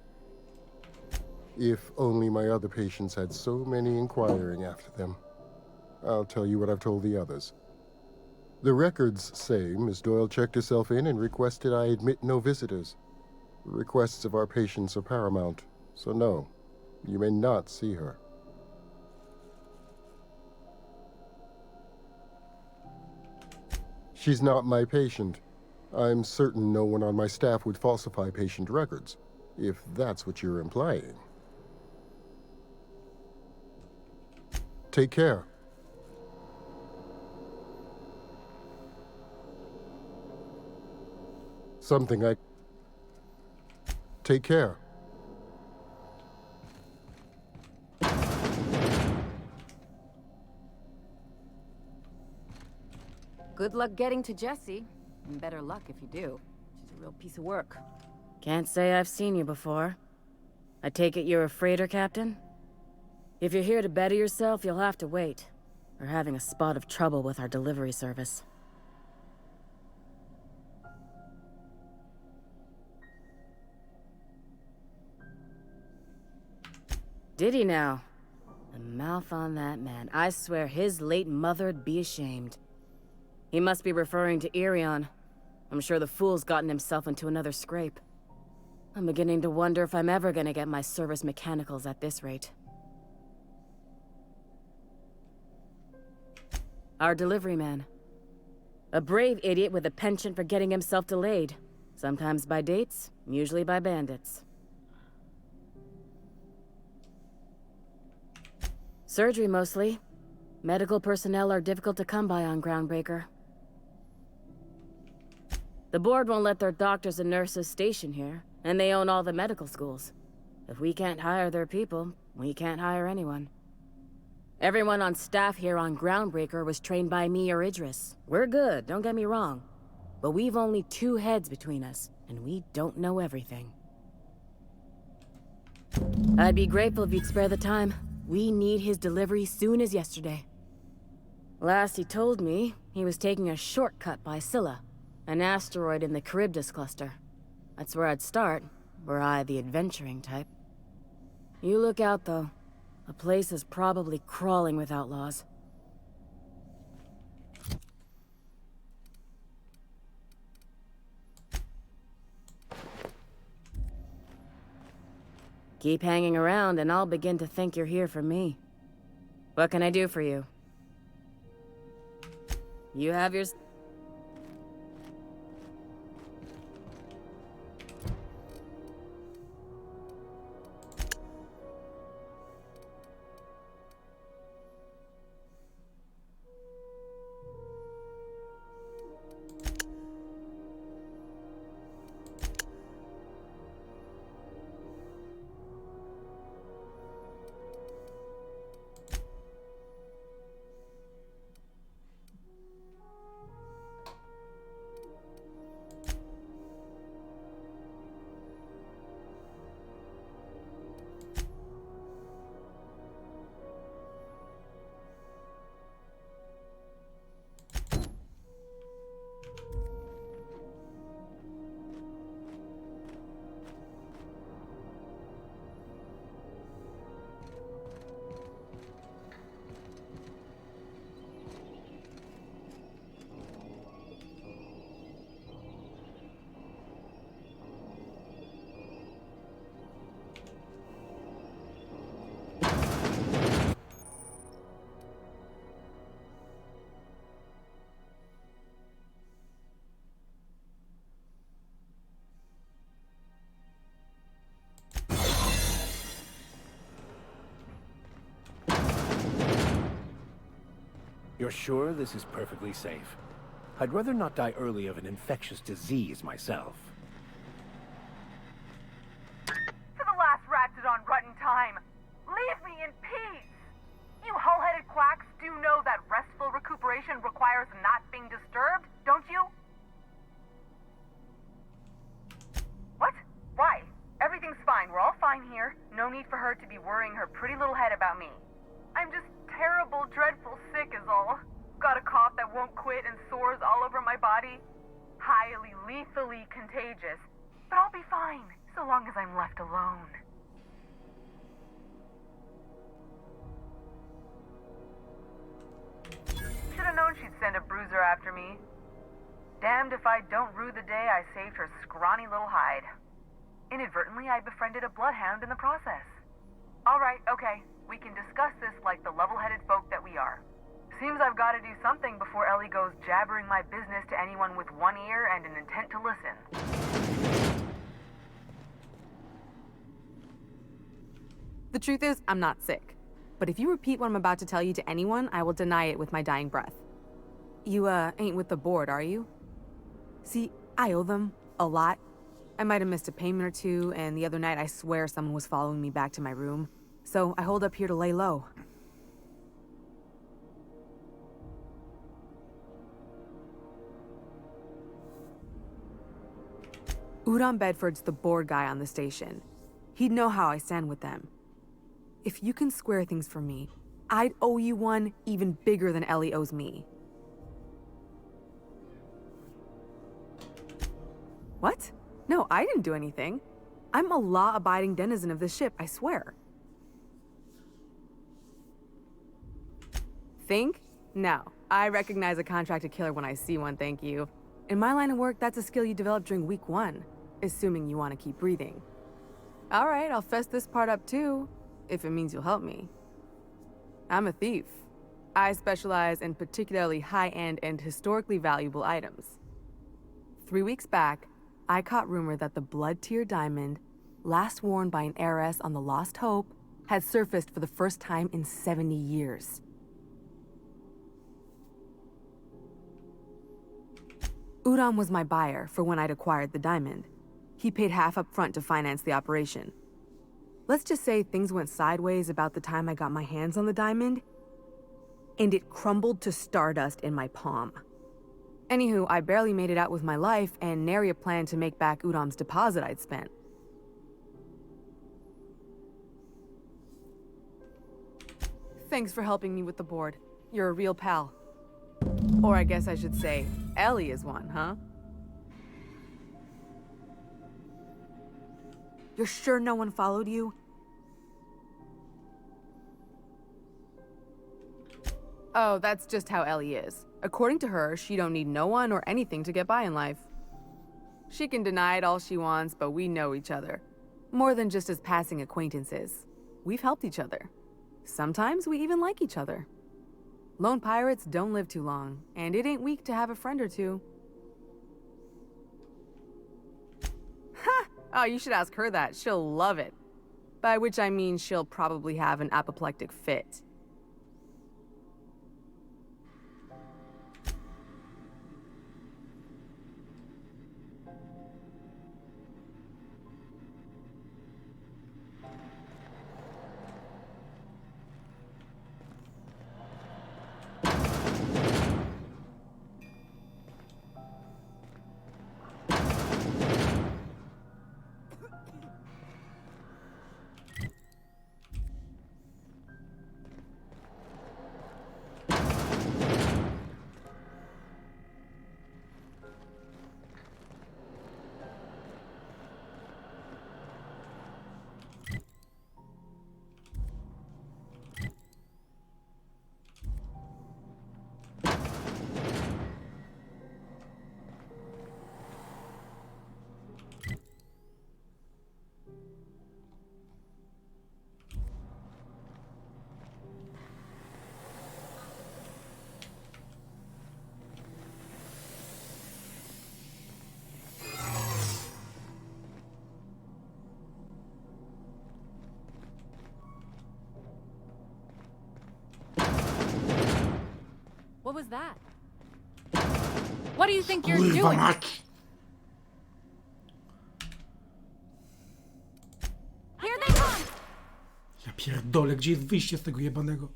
If only my other patients had so many inquiring after them. I'll tell you what I've told the others. The records say Miss Doyle checked herself in and requested I admit no visitors. The requests of our patients are paramount. So no, you may not see her. She's not my patient. I'm certain no one on my staff would falsify patient records, if that's what you're implying. Take care. Something I... Take care. Good luck getting to Jessie. And better luck if you do. She's a real piece of work. Can't say I've seen you before. I take it you're a freighter captain? If you're here to better yourself, you'll have to wait. We're having a spot of trouble with our delivery service. Did he now? The mouth on that man. I swear his late mother'd be ashamed. He must be referring to Irion. I'm sure the fool's gotten himself into another scrape. I'm beginning to wonder if I'm ever gonna get my service mechanicals at this rate. Our delivery man. A brave idiot with a penchant for getting himself delayed. Sometimes by dates, usually by bandits. Surgery, mostly. Medical personnel are difficult to come by on Groundbreaker. The board won't let their doctors and nurses station here, and they own all the medical schools. If we can't hire their people, we can't hire anyone. Everyone on staff here on Groundbreaker was trained by me or Idris. We're good, don't get me wrong. But we've only 2 heads between us, and we don't know everything. I'd be grateful if you'd spare the time. We need his delivery soon as yesterday. Last he told me, he was taking a shortcut by Scylla, an asteroid in the Charybdis cluster. That's where I'd start, were I the adventuring type. You look out, though. The place is probably crawling with outlaws. Keep hanging around and I'll begin to think you're here for me. What can I do for you? You have your... You're sure this is perfectly safe? I'd rather not die early of an infectious disease myself. To the last ratted on rotten time, leave me in peace! You hull-headed quacks do know that restful recuperation requires not being disturbed, don't you? What? Why? Everything's fine. We're all fine here. No need for her to be worrying her pretty little head about me. I'm just terrible, dreadful sick is all. Got a cough that won't quit and sores all over my body. Highly, lethally contagious. But I'll be fine, so long as I'm left alone. Should've known she'd send a bruiser after me. Damned if I don't rue the day I saved her scrawny little hide. Inadvertently, I befriended a bloodhound in the process. Alright, okay. We can discuss this like the level-headed folk that we are. Seems I've got to do something before Ellie goes jabbering my business to anyone with one ear and an intent to listen. The truth is, I'm not sick. But if you repeat what I'm about to tell you to anyone, I will deny it with my dying breath. You, ain't with the board, are you? See, I owe them a lot. I might have missed a payment or two, and the other night I swear someone was following me back to my room. So I hold up here to lay low. Udon Bedford's the board guy on the station. He'd know how I stand with them. If you can square things for me, I'd owe you one even bigger than Ellie owes me. What? No, I didn't do anything. I'm a law-abiding denizen of this ship, I swear. Think? No. I recognize a contracted killer when I see one, thank you. In my line of work, that's a skill you develop during week 1, assuming you want to keep breathing. All right, I'll fess this part up too, if it means you'll help me. I'm a thief. I specialize in particularly high-end and historically valuable items. 3 weeks back, I caught rumor that the blood-tier diamond, last worn by an heiress on the Lost Hope, had surfaced for the first time in 70 years. Udon was my buyer for when I'd acquired the diamond. He paid half up front to finance the operation. Let's just say things went sideways about the time I got my hands on the diamond, and it crumbled to stardust in my palm. Anywho, I barely made it out with my life, and nary a plan to make back Udom's deposit I'd spent. Thanks for helping me with the board. You're a real pal. Or I guess I should say, Ellie is one, huh? You're sure no one followed you? Oh, that's just how Ellie is. According to her, she don't need no one or anything to get by in life. She can deny it all she wants, but we know each other. More than just as passing acquaintances. We've helped each other. Sometimes we even like each other. Lone pirates don't live too long, and it ain't weak to have a friend or two. Ha! Oh, you should ask her that. She'll love it. By which I mean she'll probably have an apoplectic fit. What was that? What do you think you're Kurwa doing? mać! Here they come! Ja pierdolę, gdzie jest wyjście z tego jebanego?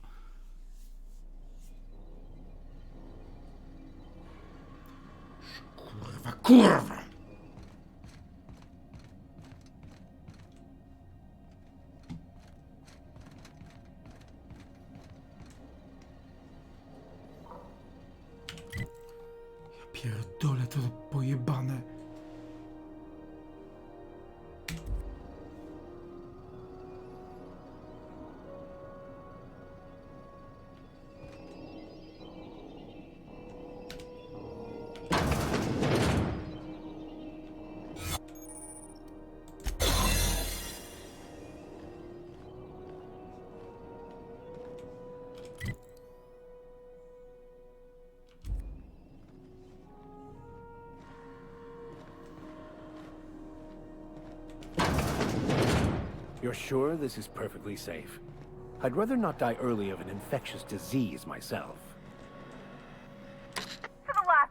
Kurwa, kurwa! Pierdolę, to pojebane. You're sure this is perfectly safe? I'd rather not die early of an infectious disease myself. For the last...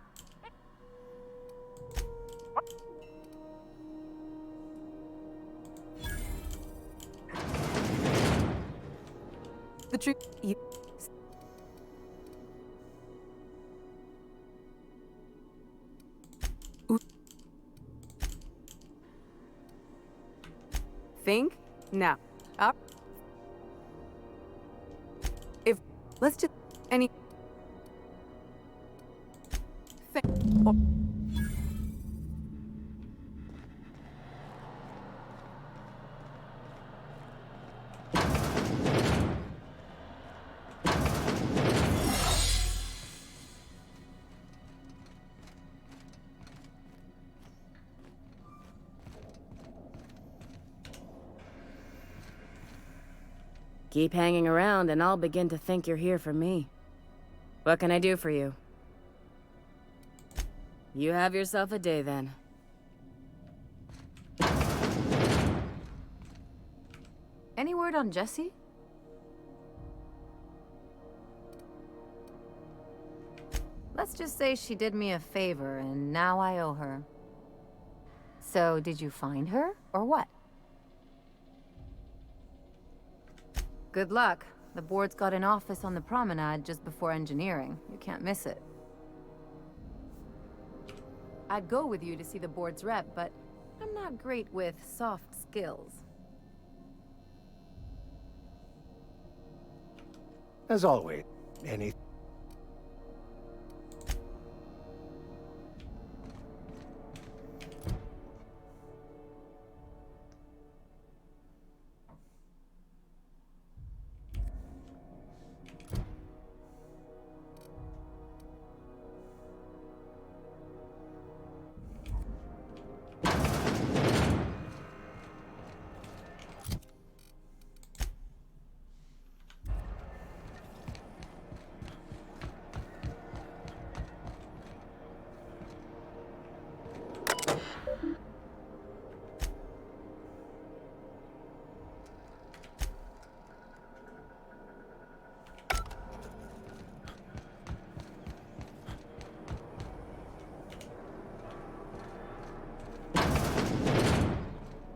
The truth, you... Think? No. If... Let's just... Any... Think... Or... Keep hanging around and I'll begin to think you're here for me. What can I do for you? You have yourself a day then. Any word on Jessie? Let's just say she did me a favor and now I owe her. So, did you find her, or what? Good luck. The board's got an office on the promenade just before engineering. You can't miss it. I'd go with you to see the board's rep, but I'm not great with soft skills. As always, any...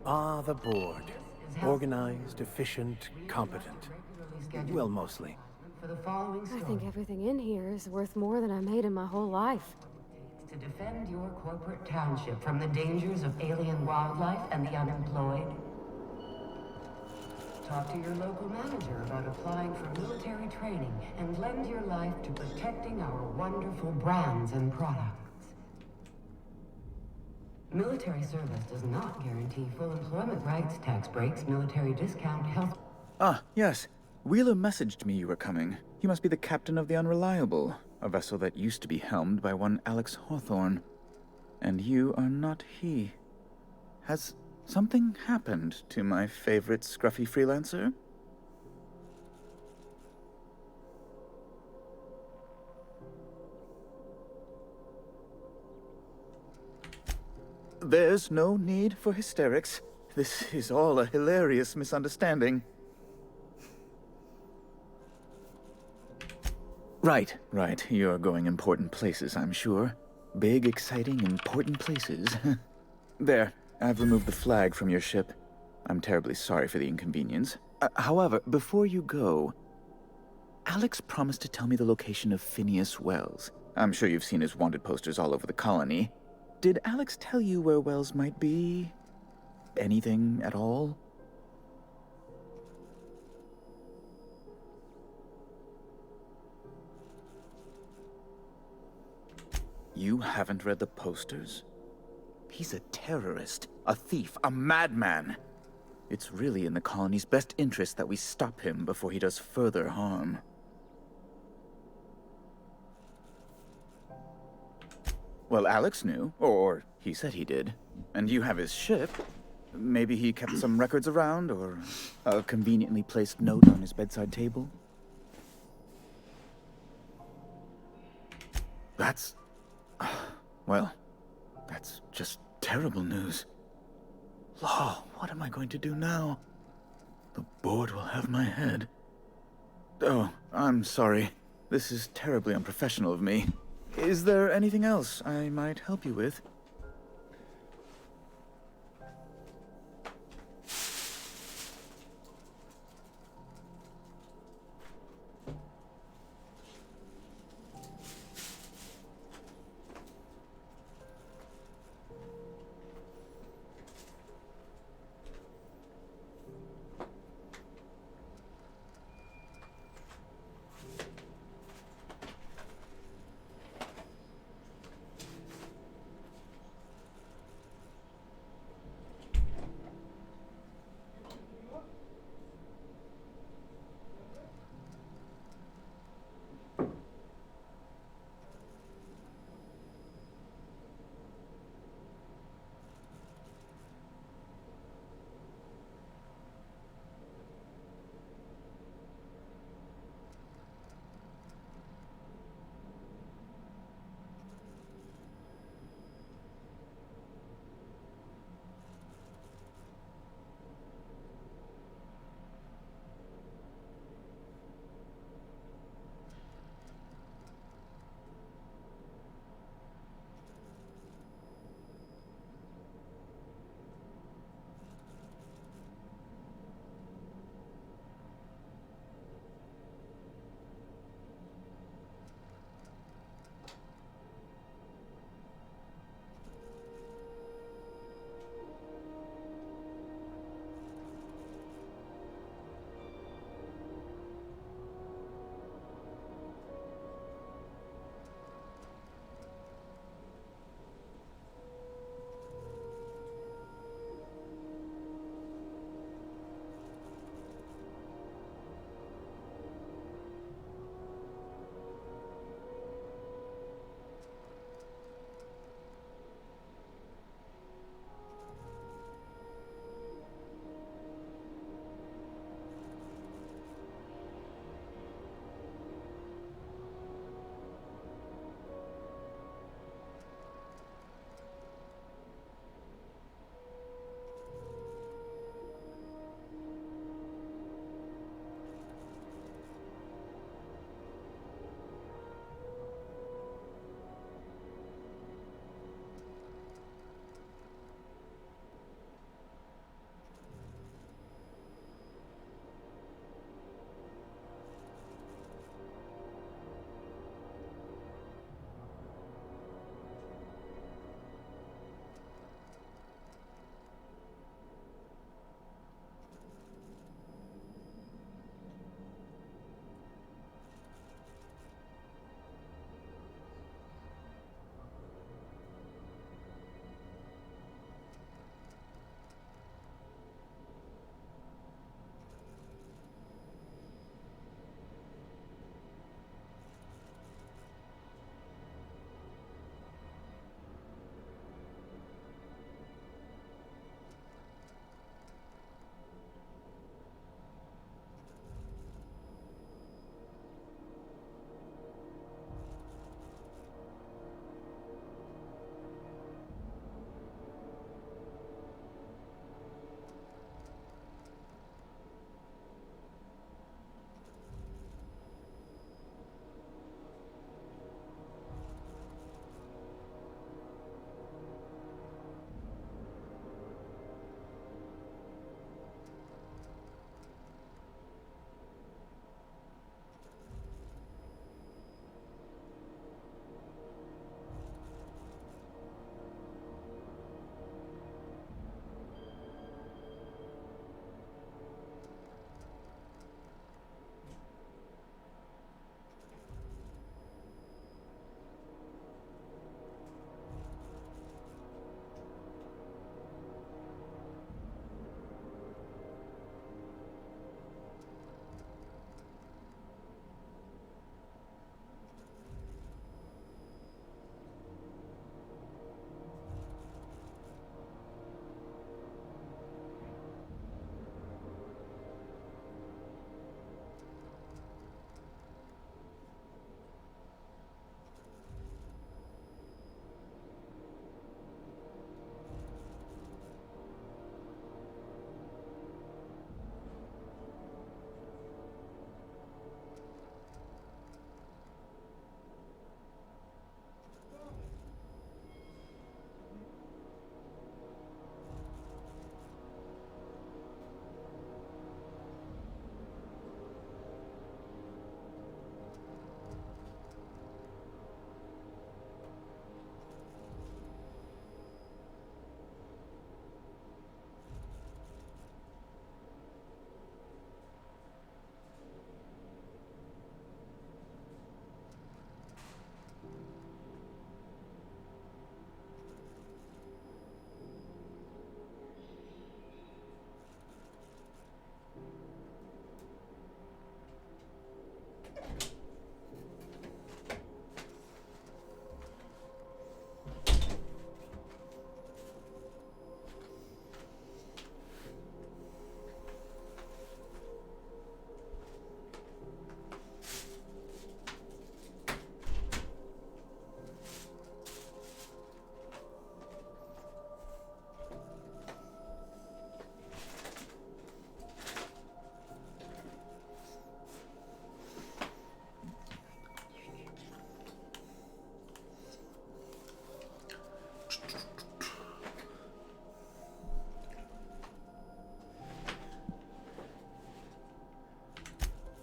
Ah, the board. Organized, efficient, competent. Well, mostly. For the following I think everything in here is worth more than I made in my whole life. to defend your corporate township from the dangers of alien wildlife and the unemployed. Talk to your local manager about applying for military training and lend your life to protecting our wonderful brands and products. Military service does not guarantee full employment rights, tax breaks, military discount, health... Ah, yes. Wheeler messaged me you were coming. You must be the captain of the Unreliable, a vessel that used to be helmed by one Alex Hawthorne. And you are not he. Has something happened to my favorite scruffy freelancer? There's no need for hysterics. This is all a hilarious misunderstanding. Right. You're going important places, I'm sure. Big, exciting, important places. There, I've removed the flag from your ship. I'm terribly sorry for the inconvenience. However, before you go, Alex promised to tell me the location of Phineas Wells. I'm sure you've seen his wanted posters all over the colony. Did Alex tell you where Wells might be? Anything at all? You haven't read the posters? He's a terrorist, a thief, a madman. It's really in the colony's best interest that we stop him before he does further harm. Well, Alex knew, or he said he did. And you have his ship. Maybe he kept some records around, or a conveniently placed note on his bedside table. That's... well, that's just terrible news. Law, what am I going to do now? The board will have my head. Oh, I'm sorry. This is terribly unprofessional of me. Is there anything else I might help you with?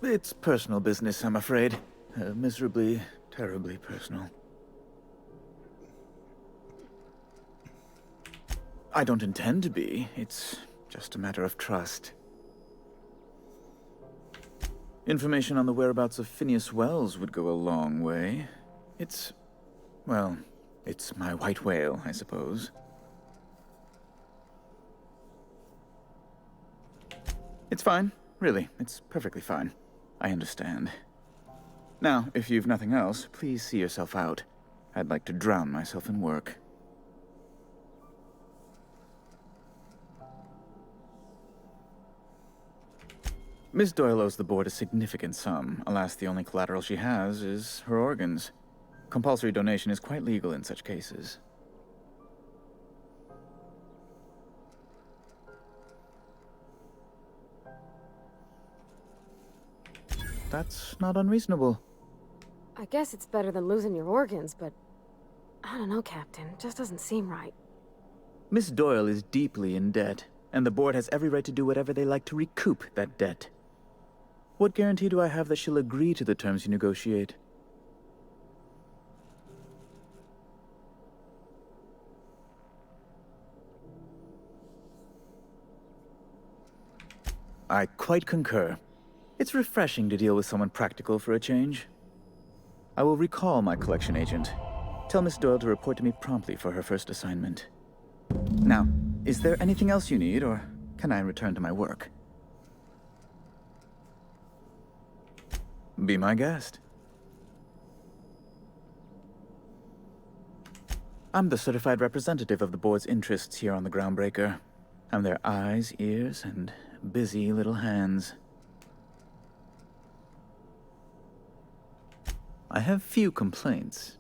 It's personal business, I'm afraid. Miserably, terribly personal. I don't intend to be. It's just a matter of trust. Information on the whereabouts of Phineas Wells would go a long way. Well, it's my white whale, I suppose. It's fine. Really, it's perfectly fine. I understand. Now, if you've nothing else, please see yourself out. I'd like to drown myself in work. Miss Doyle owes the board a significant sum. Alas, the only collateral she has is her organs. Compulsory donation is quite legal in such cases. That's not unreasonable. I guess it's better than losing your organs, but I don't know, Captain. It just doesn't seem right. Miss Doyle is deeply in debt, and the board has every right to do whatever they like to recoup that debt. What guarantee do I have that she'll agree to the terms you negotiate? I quite concur. It's refreshing to deal with someone practical for a change. I will recall my collection agent. Tell Miss Doyle to report to me promptly for her first assignment. Now, is there anything else you need, or can I return to my work? Be my guest. I'm the certified representative of the board's interests here on the Groundbreaker. I'm their eyes, ears, and busy little hands. I have few complaints.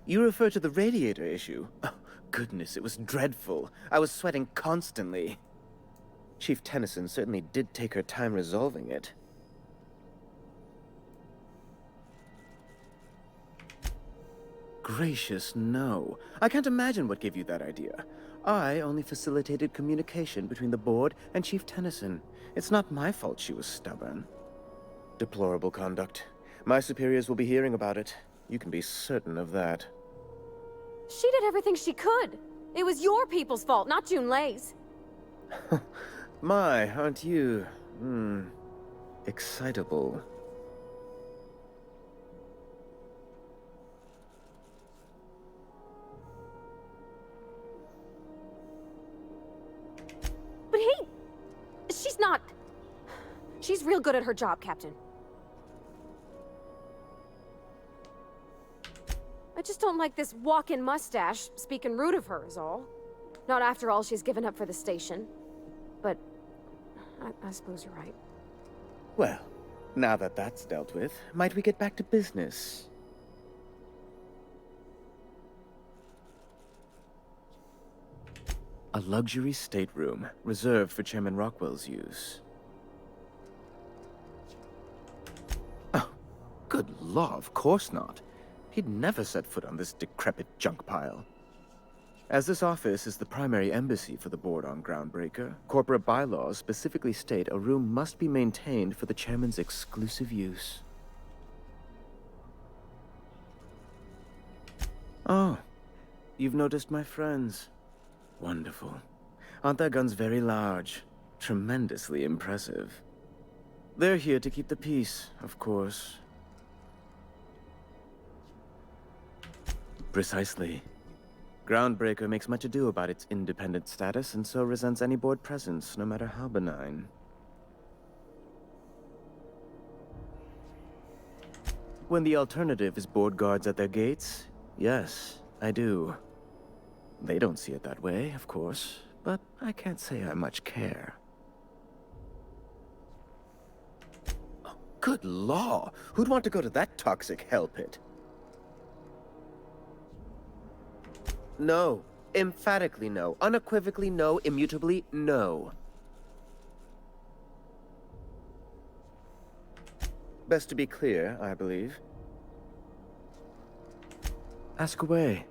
You refer to the radiator issue? Oh, goodness, it was dreadful. I was sweating constantly. Chief Tennyson certainly did take her time resolving it. Gracious, no. I can't imagine what gave you that idea. I only facilitated communication between the board and Chief Tennyson. It's not my fault she was stubborn. Deplorable conduct. My superiors will be hearing about it. You can be certain of that. She did everything she could. It was your people's fault, not Junlei's. My, aren't you, excitable. But she's not... She's real good at her job, Captain. I just don't like this walk-in mustache speaking rude of her is all. Not after all she's given up for the station. But I suppose you're right. Well, now that that's dealt with, might we get back to business? A luxury stateroom, reserved for Chairman Rockwell's use. Oh, good law, of course not. He'd never set foot on this decrepit junk pile. As this office is the primary embassy for the board on Groundbreaker, corporate bylaws specifically state a room must be maintained for the chairman's exclusive use. Oh, you've noticed my friends. Wonderful. Aren't their guns very large? Tremendously impressive. They're here to keep the peace, of course. Precisely. Groundbreaker makes much ado about its independent status and so resents any board presence, no matter how benign. When the alternative is board guards at their gates, yes, I do. They don't see it that way, of course, but I can't say I much care. Oh, good law! Who'd want to go to that toxic hell pit? No. Emphatically no. Unequivocally no. Immutably no. Best to be clear, I believe. Ask away.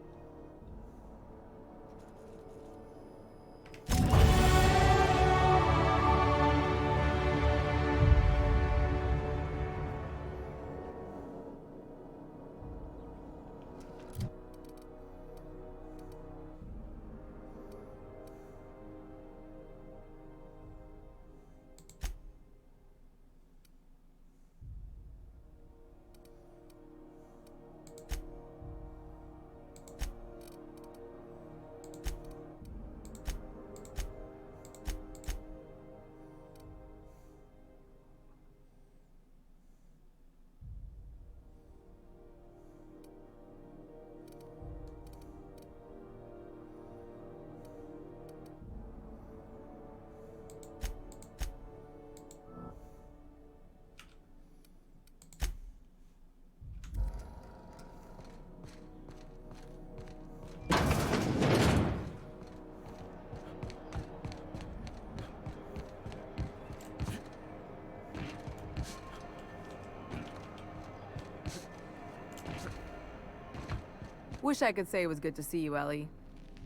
Wish I could say it was good to see you, Ellie.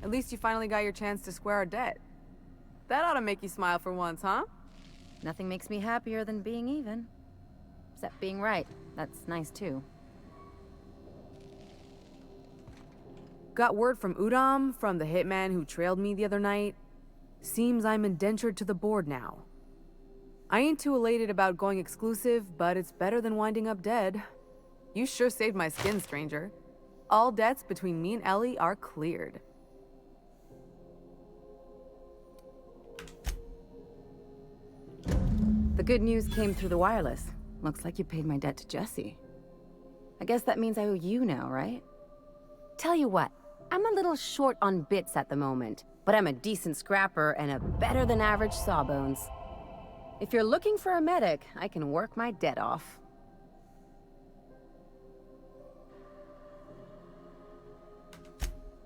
At least you finally got your chance to square our debt. That ought to make you smile for once, huh? Nothing makes me happier than being even. Except being right. That's nice too. Got word from Udom, from the hitman who trailed me the other night. Seems I'm indentured to the board now. I ain't too elated about going exclusive, but it's better than winding up dead. You sure saved my skin, stranger. All debts between me and Ellie are cleared. The good news came through the wireless. Looks like you paid my debt to Jesse. I guess that means I owe you now, right? Tell you what, I'm a little short on bits at the moment, but I'm a decent scrapper and a better-than-average sawbones. If you're looking for a medic, I can work my debt off.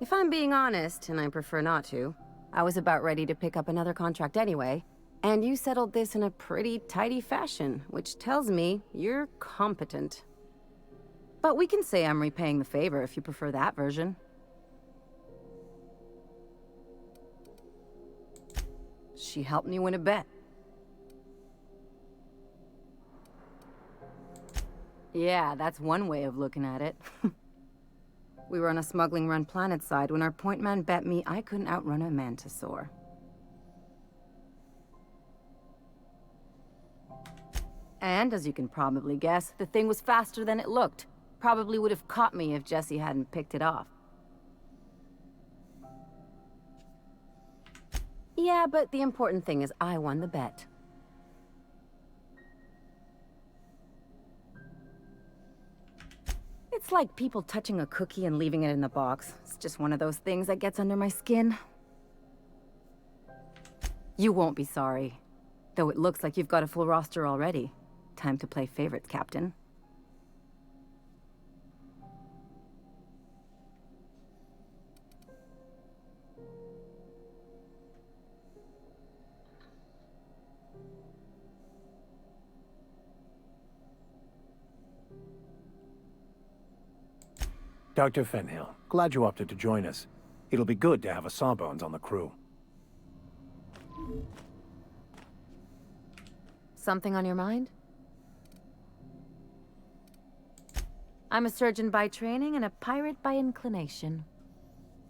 If I'm being honest, and I prefer not to, I was about ready to pick up another contract anyway, and you settled this in a pretty tidy fashion, which tells me you're competent. But we can say I'm repaying the favor if you prefer that version. She helped me win a bet. Yeah, that's one way of looking at it. We were on a smuggling run planetside when our point man bet me I couldn't outrun a mantisaur. And, as you can probably guess, the thing was faster than it looked. Probably would have caught me if Jesse hadn't picked it off. Yeah, but the important thing is I won the bet. It's like people touching a cookie and leaving it in the box. It's just one of those things that gets under my skin. You won't be sorry. Though it looks like you've got a full roster already. Time to play favorites, Captain. Dr. Fenhill, glad you opted to join us. It'll be good to have a Sawbones on the crew. Something on your mind? I'm a surgeon by training and a pirate by inclination.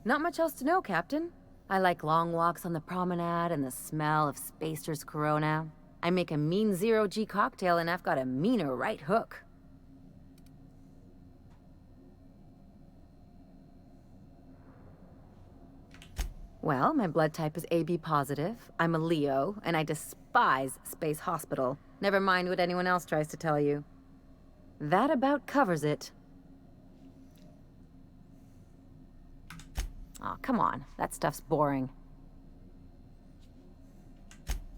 Not much else to know, Captain. I like long walks on the promenade and the smell of Spacer's Corona. I make a mean zero-G cocktail and I've got a meaner right hook. Well, my blood type is AB positive, I'm a Leo, and I despise Space Hospital. Never mind what anyone else tries to tell you. That about covers it. Aw, come on. That stuff's boring.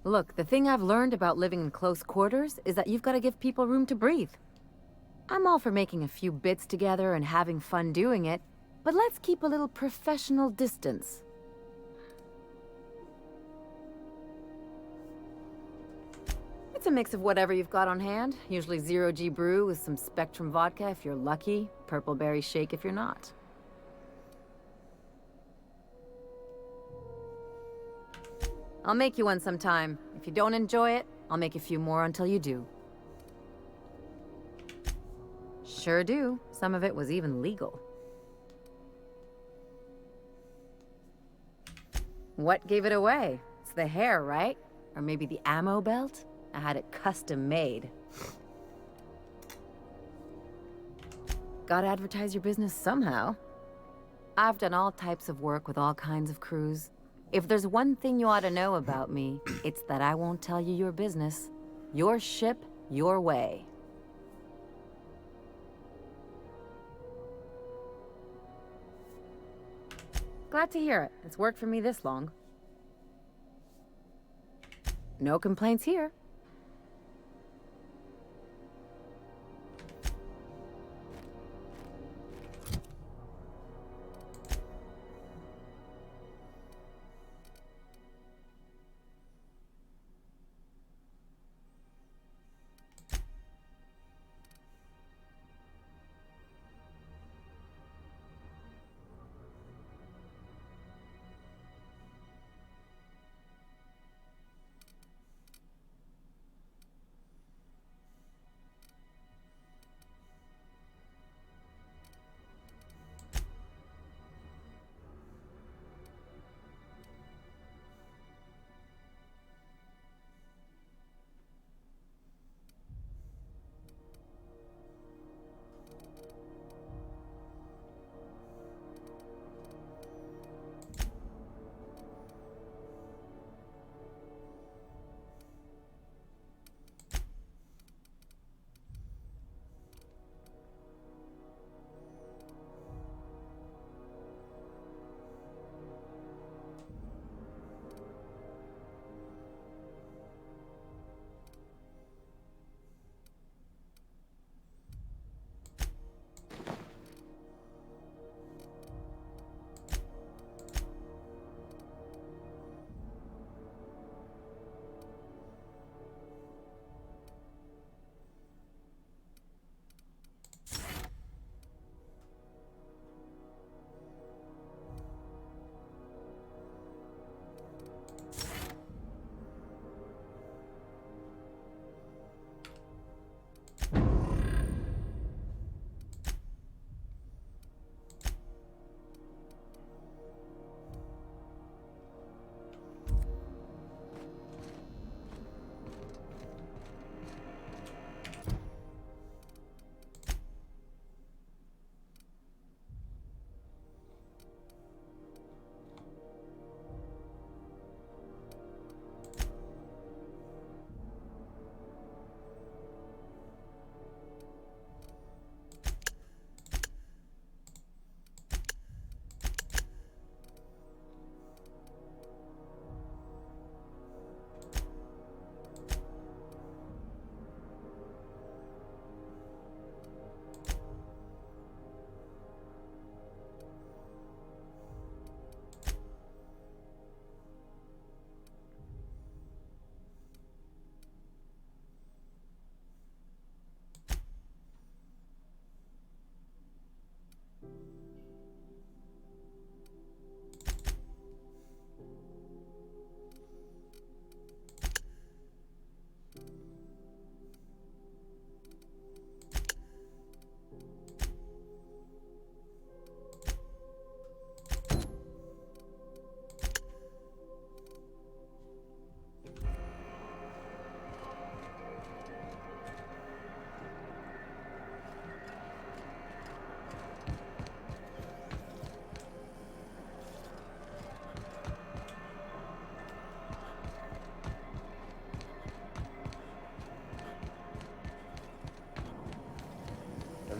Look, the thing I've learned about living in close quarters is that you've got to give people room to breathe. I'm all for making a few bits together and having fun doing it, but let's keep a little professional distance. It's a mix of whatever you've got on hand. Usually zero-G brew with some Spectrum vodka if you're lucky, purple berry shake if you're not. I'll make you one sometime. If you don't enjoy it, I'll make a few more until you do. Sure do. Some of it was even legal. What gave it away? It's the hair, right? Or maybe the ammo belt? I had it custom made. Gotta advertise your business somehow. I've done all types of work with all kinds of crews. If there's one thing you ought to know about me, it's that I won't tell you your business. Your ship, your way. Glad to hear it. It's worked for me this long. No complaints here.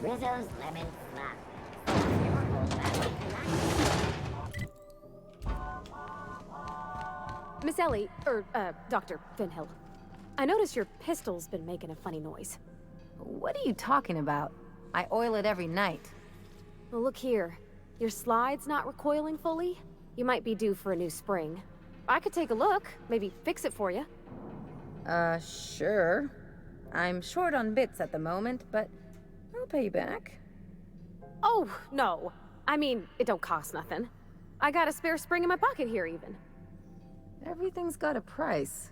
Rizzo's lemon flop. Your whole family tonight. Miss Ellie, Dr. Finhill. I notice your pistol's been making a funny noise. What are you talking about? I oil it every night. Well, look here. Your slide's not recoiling fully? You might be due for a new spring. I could take a look, maybe fix it for you. Sure. I'm short on bits at the moment, but I'll pay you back. Oh, no. I mean, it don't cost nothing. I got a spare spring in my pocket here, even. Everything's got a price.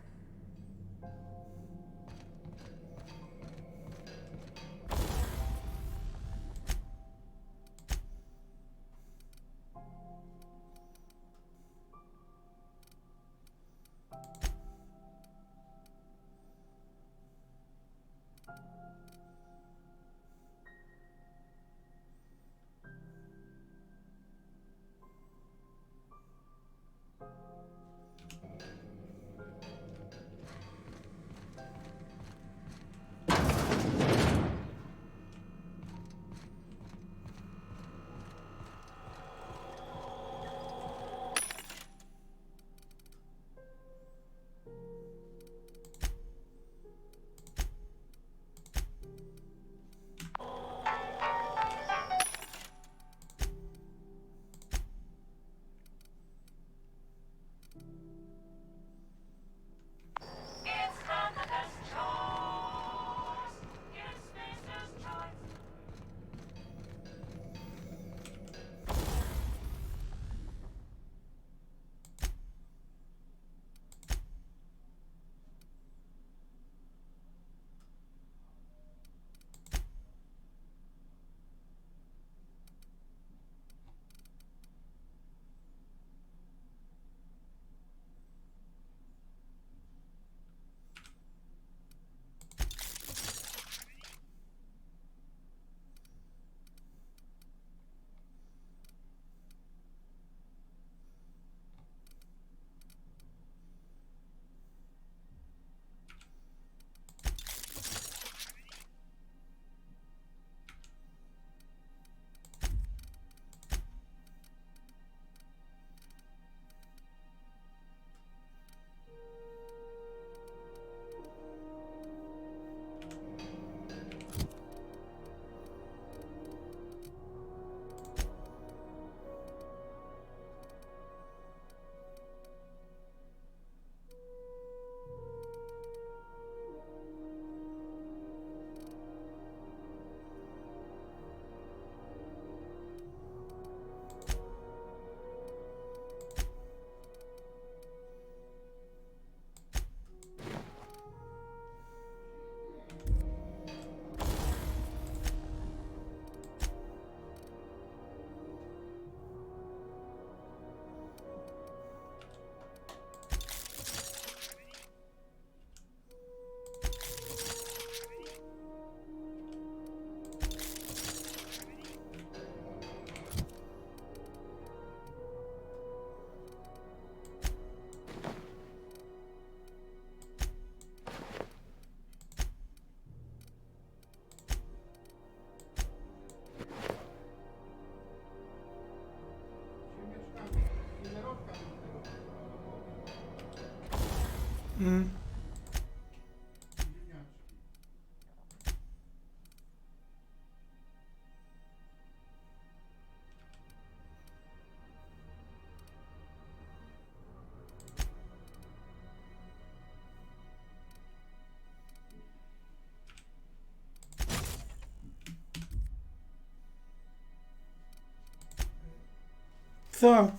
Co?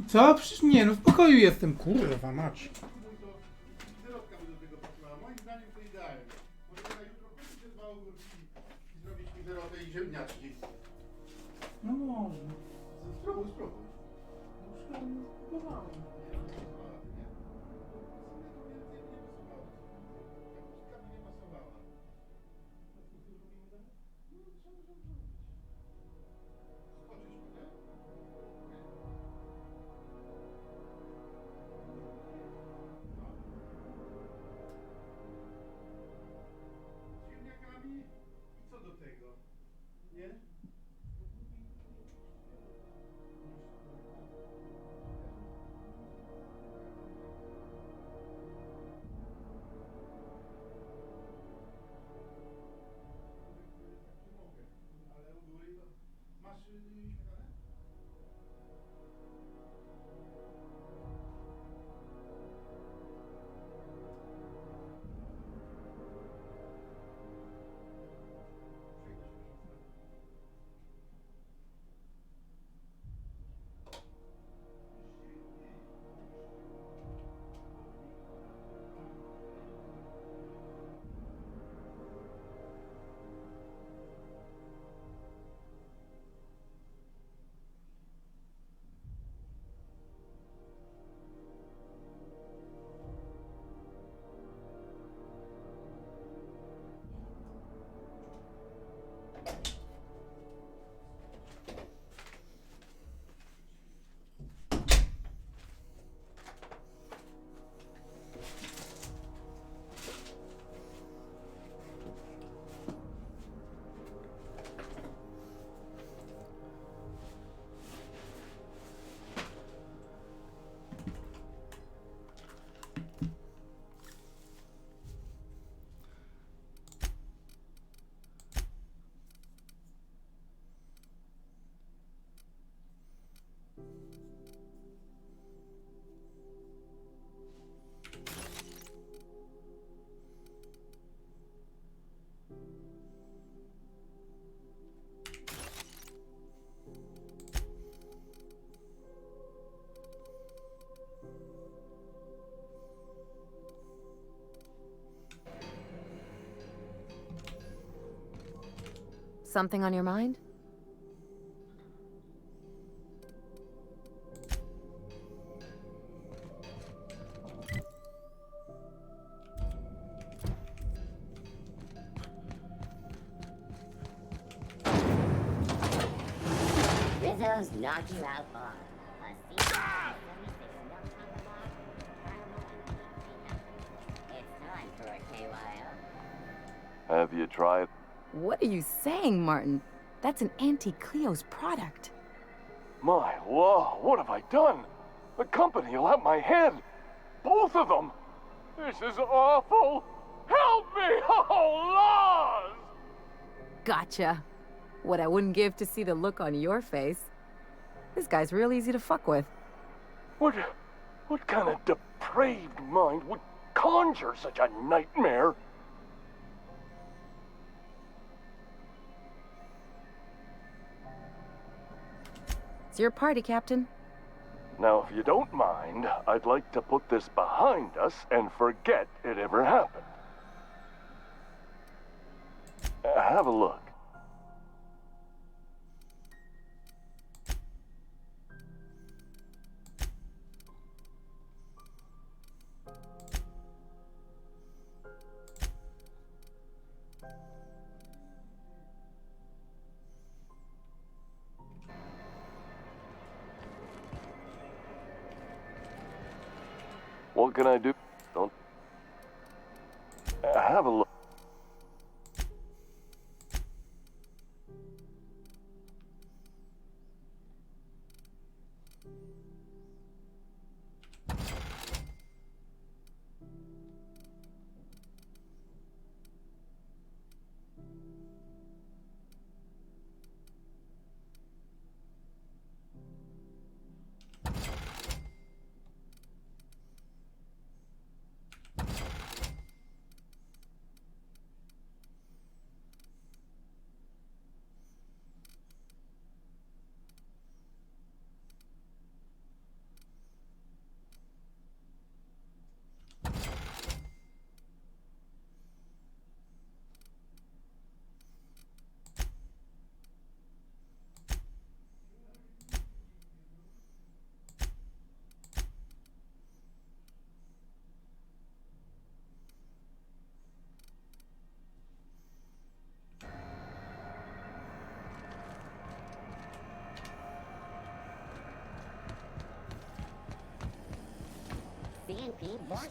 Co? Przecież nie, no w pokoju jestem, kurwa mać. Moim zdaniem to idealnie. Może na jutro kupić dwa ogórki i zrobić mi wyrobę i ziemniaczki. No może. Spróbuj, spróbuj. No już chyba nie spróbowałem. I co do tego? Something on your mind? Rizzo's knocked you out on. It's time for a KYO. Have you tried? What are you saying, Martin? That's an Auntie Cleo's product. My law, what have I done? The company will have my head. Both of them. This is awful. Help me! Oh, laws! Gotcha. What I wouldn't give to see the look on your face. This guy's real easy to fuck with. What kind of depraved mind would conjure such a nightmare? It's your party, Captain. Now, if you don't mind, I'd like to put this behind us and forget it ever happened. Have a look. What can I do? Don't... Have a look.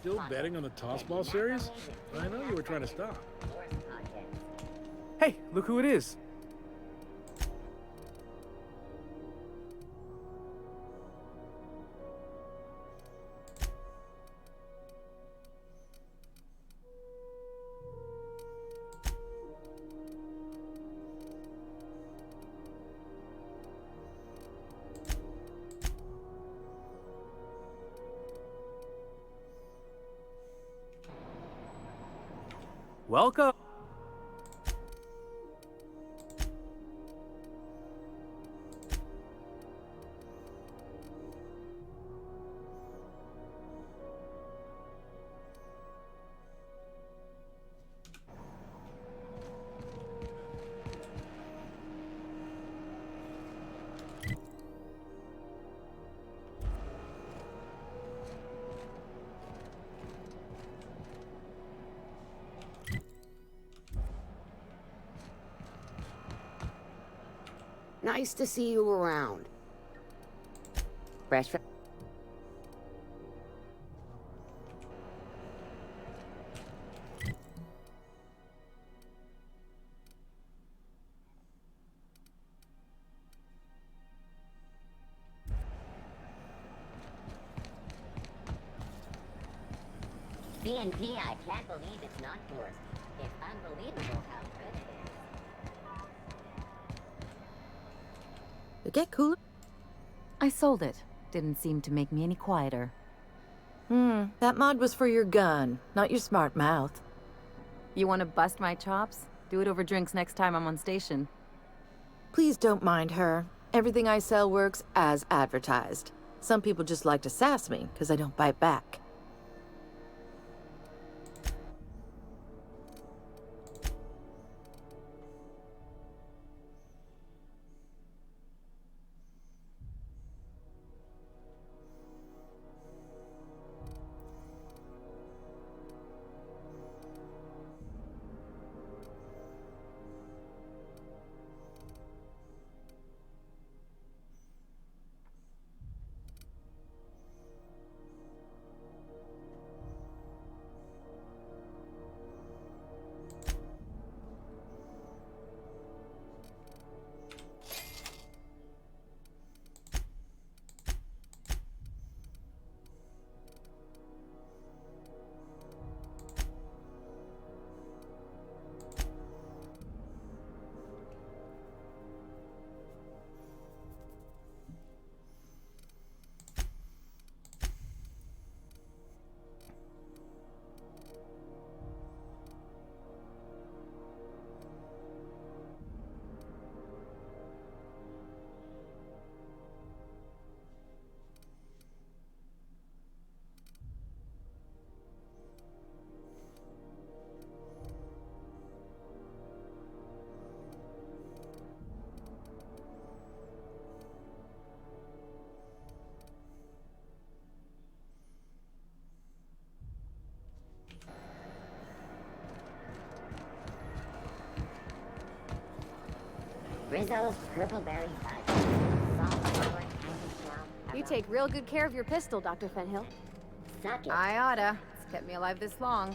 Still betting on the tossball series? I know you were trying to stop. Hey, look who it is. Welcome. Nice to see you around. Fresh. C&P, I can't believe it's not yours. It's unbelievable how good it is. It get cooler? I sold it. Didn't seem to make me any quieter. That mod was for your gun, not your smart mouth. You want to bust my chops? Do it over drinks next time I'm on station. Please don't mind her. Everything I sell works as advertised. Some people just like to sass me, because I don't bite back. Rizzo's purple-berry fudge. Salt, forward, You take real good care of your pistol, Dr. Fenhill. Suck it. I oughta. It's kept me alive this long.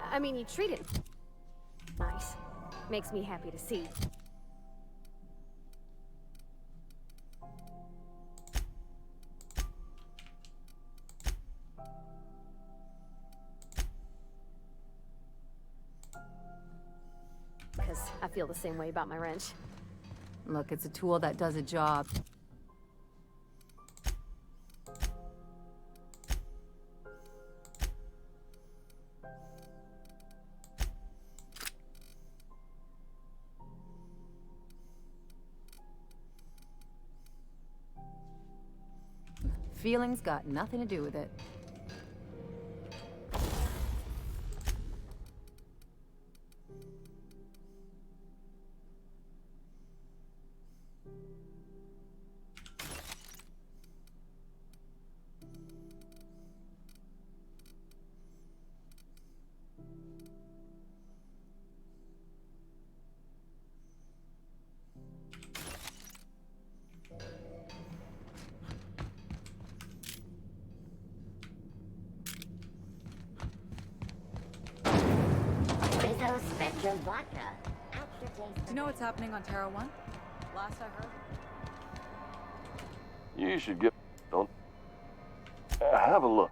I mean, you treat it nice. Makes me happy to see. Because I feel the same way about my wrench. Look, it's a tool that does a job. Feelings got nothing to do with it. some vodka. Aftertaste. Do you know what's happening on Terra 1? Last I heard. You should get... Don't... have a look.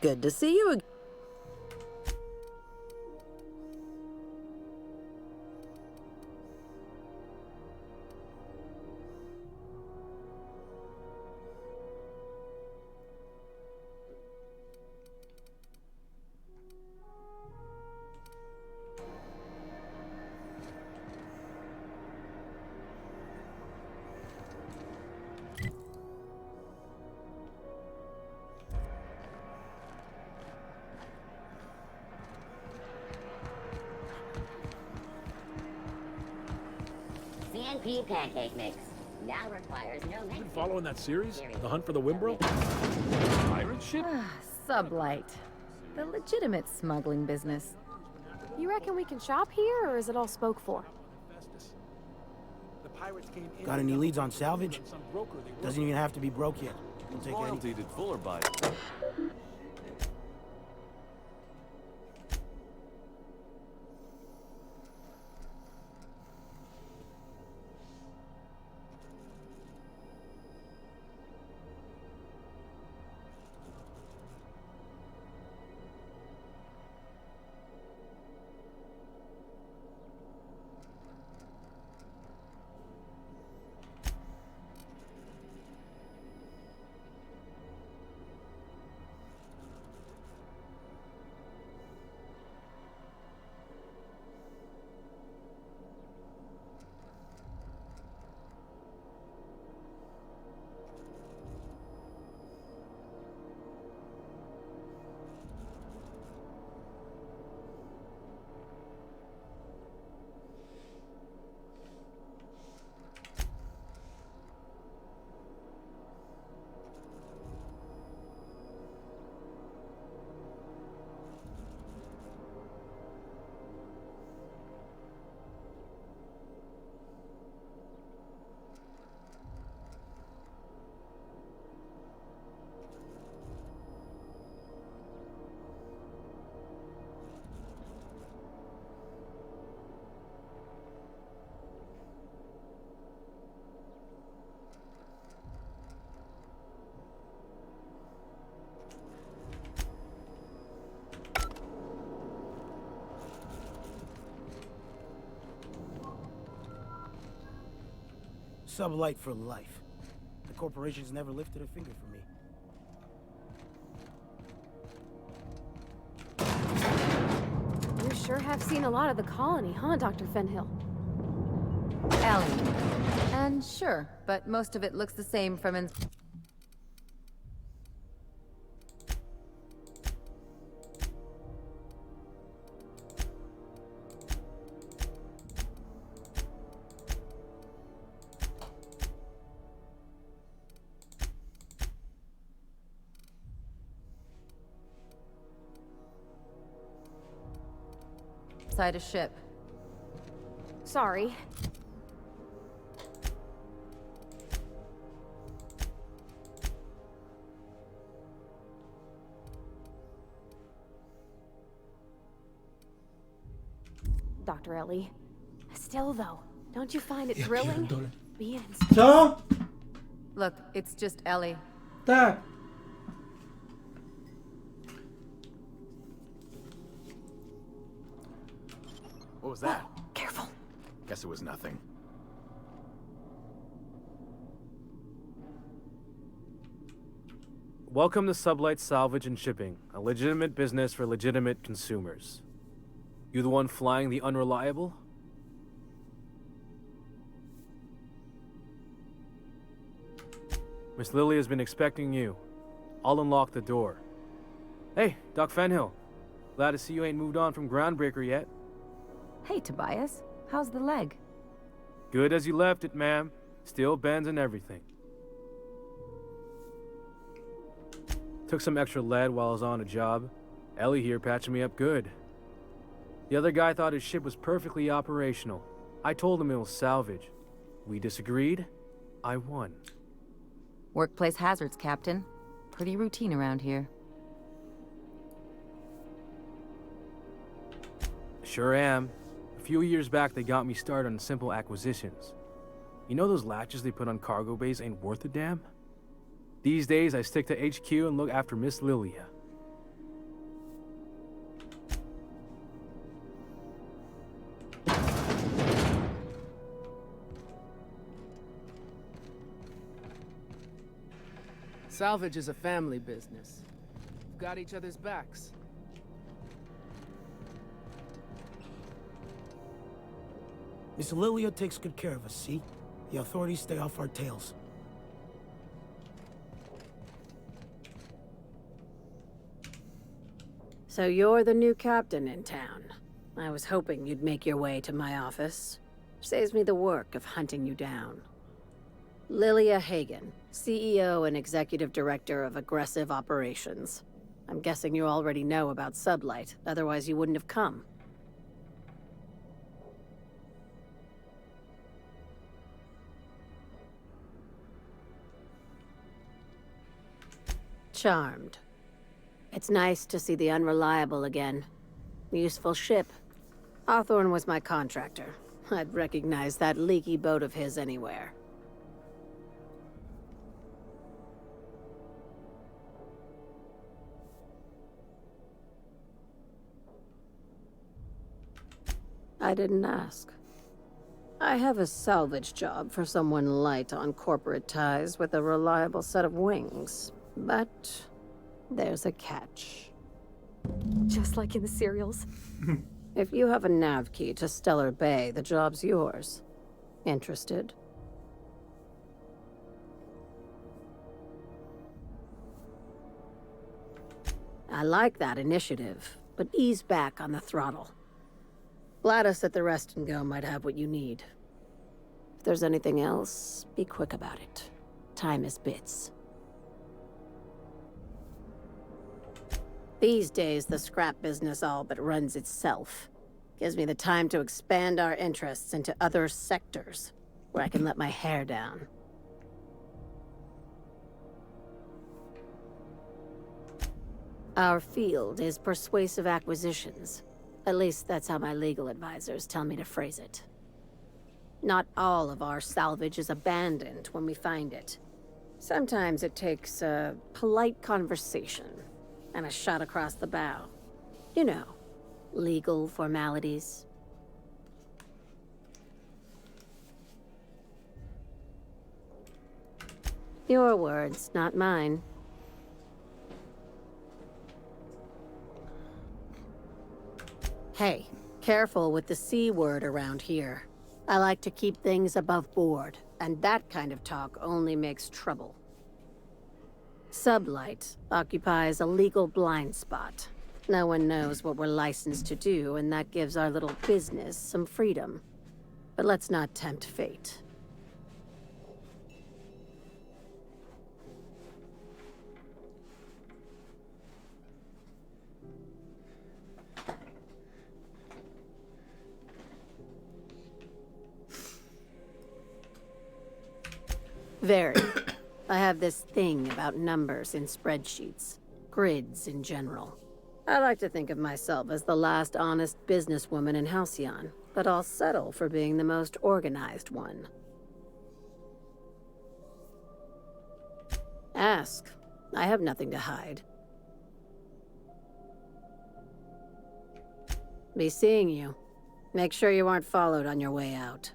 Good to see you again. CNP pancake mix. Now requires no mix. Been following that series? The Hunt for the Wimbro? Pirate ship? Sublight. The legitimate smuggling business. You reckon we can shop here, or is it all spoke for? The pirates came in. Got any leads on salvage? Doesn't even have to be broke yet. We'll take Loyalty did Fuller buy it? Sublight for life. The corporation's never lifted a finger for me. You sure have seen a lot of the colony, huh, Dr. Fenhill? Ellie. And sure, but most of it looks the same from inside a ship. Sorry. Dr. Ellie. Still, though, don't you find it thrilling? Being in space? Co? Look, it's just Ellie. Tak. What was that? Careful. Guess it was nothing. Welcome to Sublight Salvage and Shipping, a legitimate business for legitimate consumers. You the one flying the Unreliable? Miss Lily has been expecting you. I'll unlock the door. Hey, Doc Fenhill. Glad to see you ain't moved on from Groundbreaker yet. Hey, Tobias. How's the leg? Good as you left it, ma'am. Still bends and everything. Took some extra lead while I was on a job. Ellie here patching me up good. The other guy thought his ship was perfectly operational. I told him it was salvage. We disagreed. I won. Workplace hazards, Captain. Pretty routine around here. Sure am. A few years back, they got me started on simple acquisitions. You know those latches they put on cargo bays ain't worth a damn? These days, I stick to HQ and look after Miss Lilia. Salvage is a family business. We've got each other's backs. Miss Lilia takes good care of us, see? The authorities stay off our tails. So you're the new captain in town. I was hoping you'd make your way to my office. Saves me the work of hunting you down. Lilia Hagen, CEO and Executive Director of Aggressive Operations. I'm guessing you already know about Sublight, otherwise you wouldn't have come. Charmed. It's nice to see the Unreliable again. Useful ship. Hawthorne was my contractor. I'd recognize that leaky boat of his anywhere. I didn't ask. I have a salvage job for someone light on corporate ties with a reliable set of wings, but there's a catch. Just like in the serials. If you have a nav key to Stellar Bay, the job's yours. Interested? I like that initiative, but ease back on the throttle. Gladys at the Rest and Go might have what you need. If there's anything else, be quick about it. Time is bits. These days, the scrap business all but runs itself. Gives me the time to expand our interests into other sectors, where I can let my hair down. Our field is persuasive acquisitions. At least that's how my legal advisors tell me to phrase it. Not all of our salvage is abandoned when we find it. Sometimes it takes a polite conversation and a shot across the bow. You know, legal formalities. Your words, not mine. Hey, careful with the C word around here. I like to keep things above board, and that kind of talk only makes trouble. Sublight occupies a legal blind spot. No one knows what we're licensed to do, and that gives our little business some freedom. But let's not tempt fate. Very. I have this thing about numbers in spreadsheets. Grids in general. I like to think of myself as the last honest businesswoman in Halcyon, but I'll settle for being the most organized one. Ask. I have nothing to hide. Be seeing you. Make sure you aren't followed on your way out.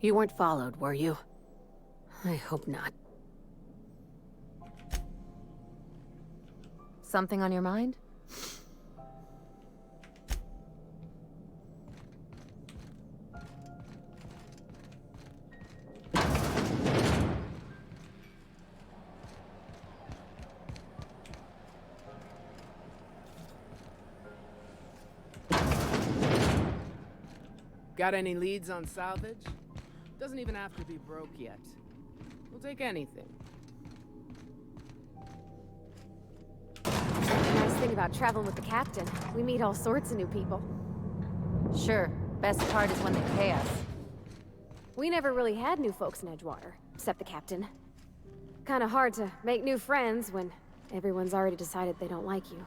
You weren't followed, were you? I hope not. Something on your mind? Got any leads on salvage? Doesn't even have to be broke yet. We'll take anything. The nice thing about traveling with the captain, we meet all sorts of new people. Sure. Best part is when they pay us. We never really had new folks in Edgewater, except the captain. Kinda hard to make new friends when everyone's already decided they don't like you.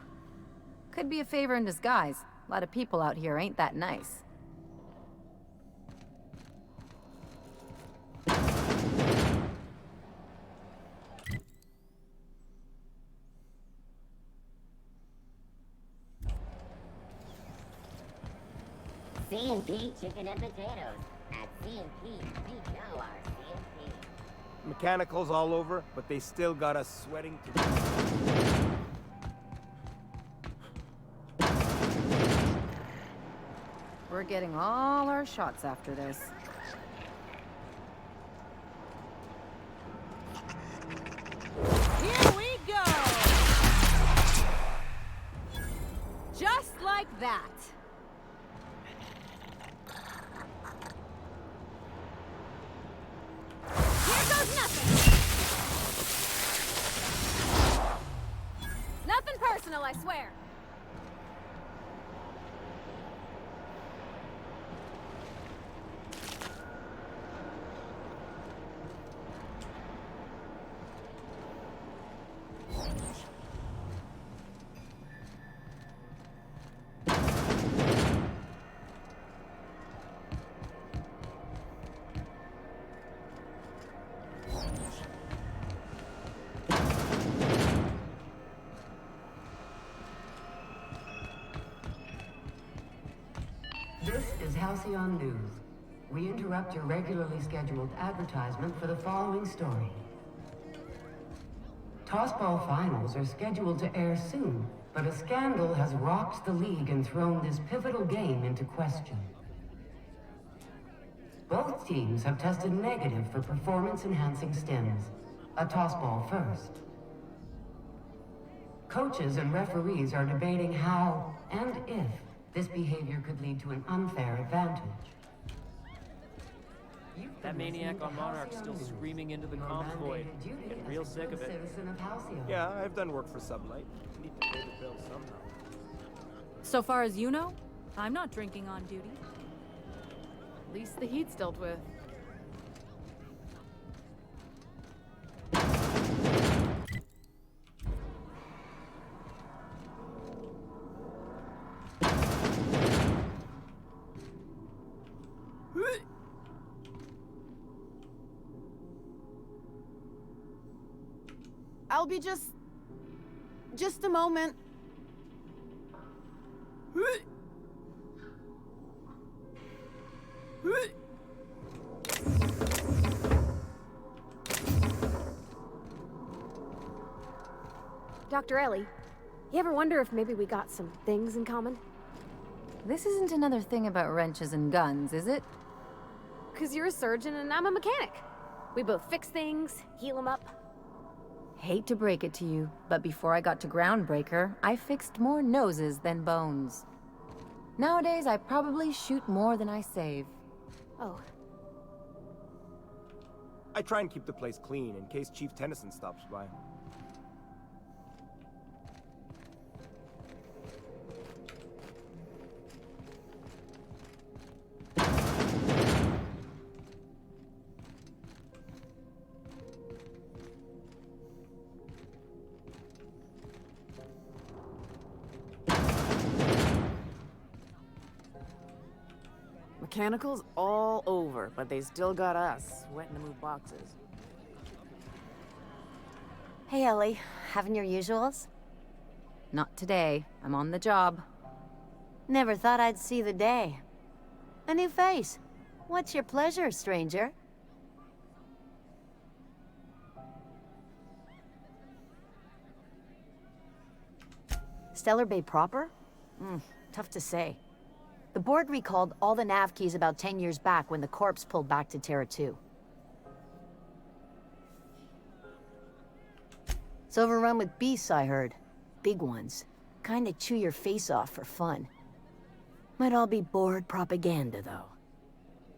Could be a favor in disguise. A lot of people out here ain't that nice. C&P chicken and potatoes. At C&P, we know our C&P. Mechanicals all over, but they still got us sweating to... We're getting all our shots after this. Here we go! Just like that. Here goes nothing! Nothing personal, I swear. This is Halcyon News. We interrupt your regularly scheduled advertisement for the following story. Tossball finals are scheduled to air soon, but a scandal has rocked the league and thrown this pivotal game into question. Both teams have tested negative for performance-enhancing stims. A tossball first. Coaches and referees are debating how and if this behavior could lead to an unfair advantage. That maniac on Monarch's still screaming into the comms void. Getting real sick of it. Yeah, I've done work for Sublight. Need to pay the bill somehow. So far as you know, I'm not drinking on duty. At least the heat's dealt with. I'll be just a moment. Dr. Ellie, you ever wonder if maybe we got some things in common? This isn't another thing about wrenches and guns, is it? 'Cause you're a surgeon and I'm a mechanic. We both fix things, heal them up. Hate to break it to you, but before I got to Groundbreaker, I fixed more noses than bones. Nowadays, I probably shoot more than I save. Oh. I try and keep the place clean in case Chief Tennyson stops by. Mechanicals all over, but they still got us sweating to move boxes. Hey, Ellie. Having your usuals? Not today. I'm on the job. Never thought I'd see the day. A new face. What's your pleasure, stranger? Stellar Bay proper? Tough to say. The board recalled all the nav keys about 10 years back when the corpse pulled back to Terra 2. It's overrun with beasts, I heard. Big ones. Kinda chew your face off for fun. Might all be board propaganda, though.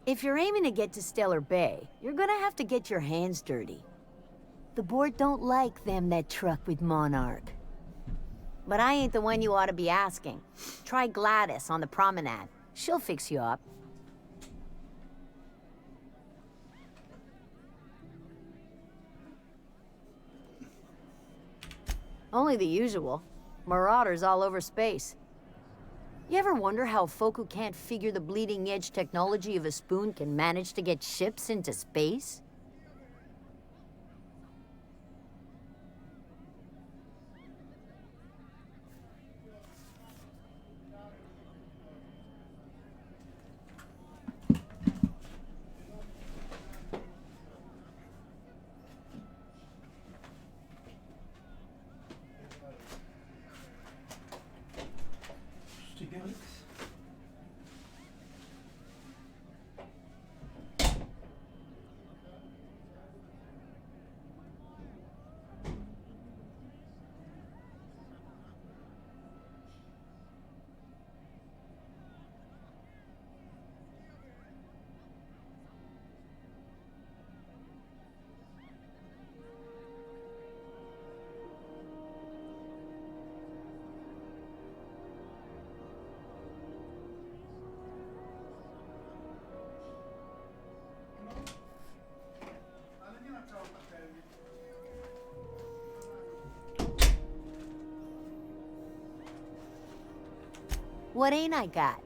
If you're aiming to get to Stellar Bay, you're gonna have to get your hands dirty. The board don't like them that truck with Monarch. But I ain't the one you ought to be asking. Try Gladys on the promenade. She'll fix you up. Only the usual. Marauders all over space. You ever wonder how folk who can't figure the bleeding-edge technology of a spoon can manage to get ships into space? What ain't I got?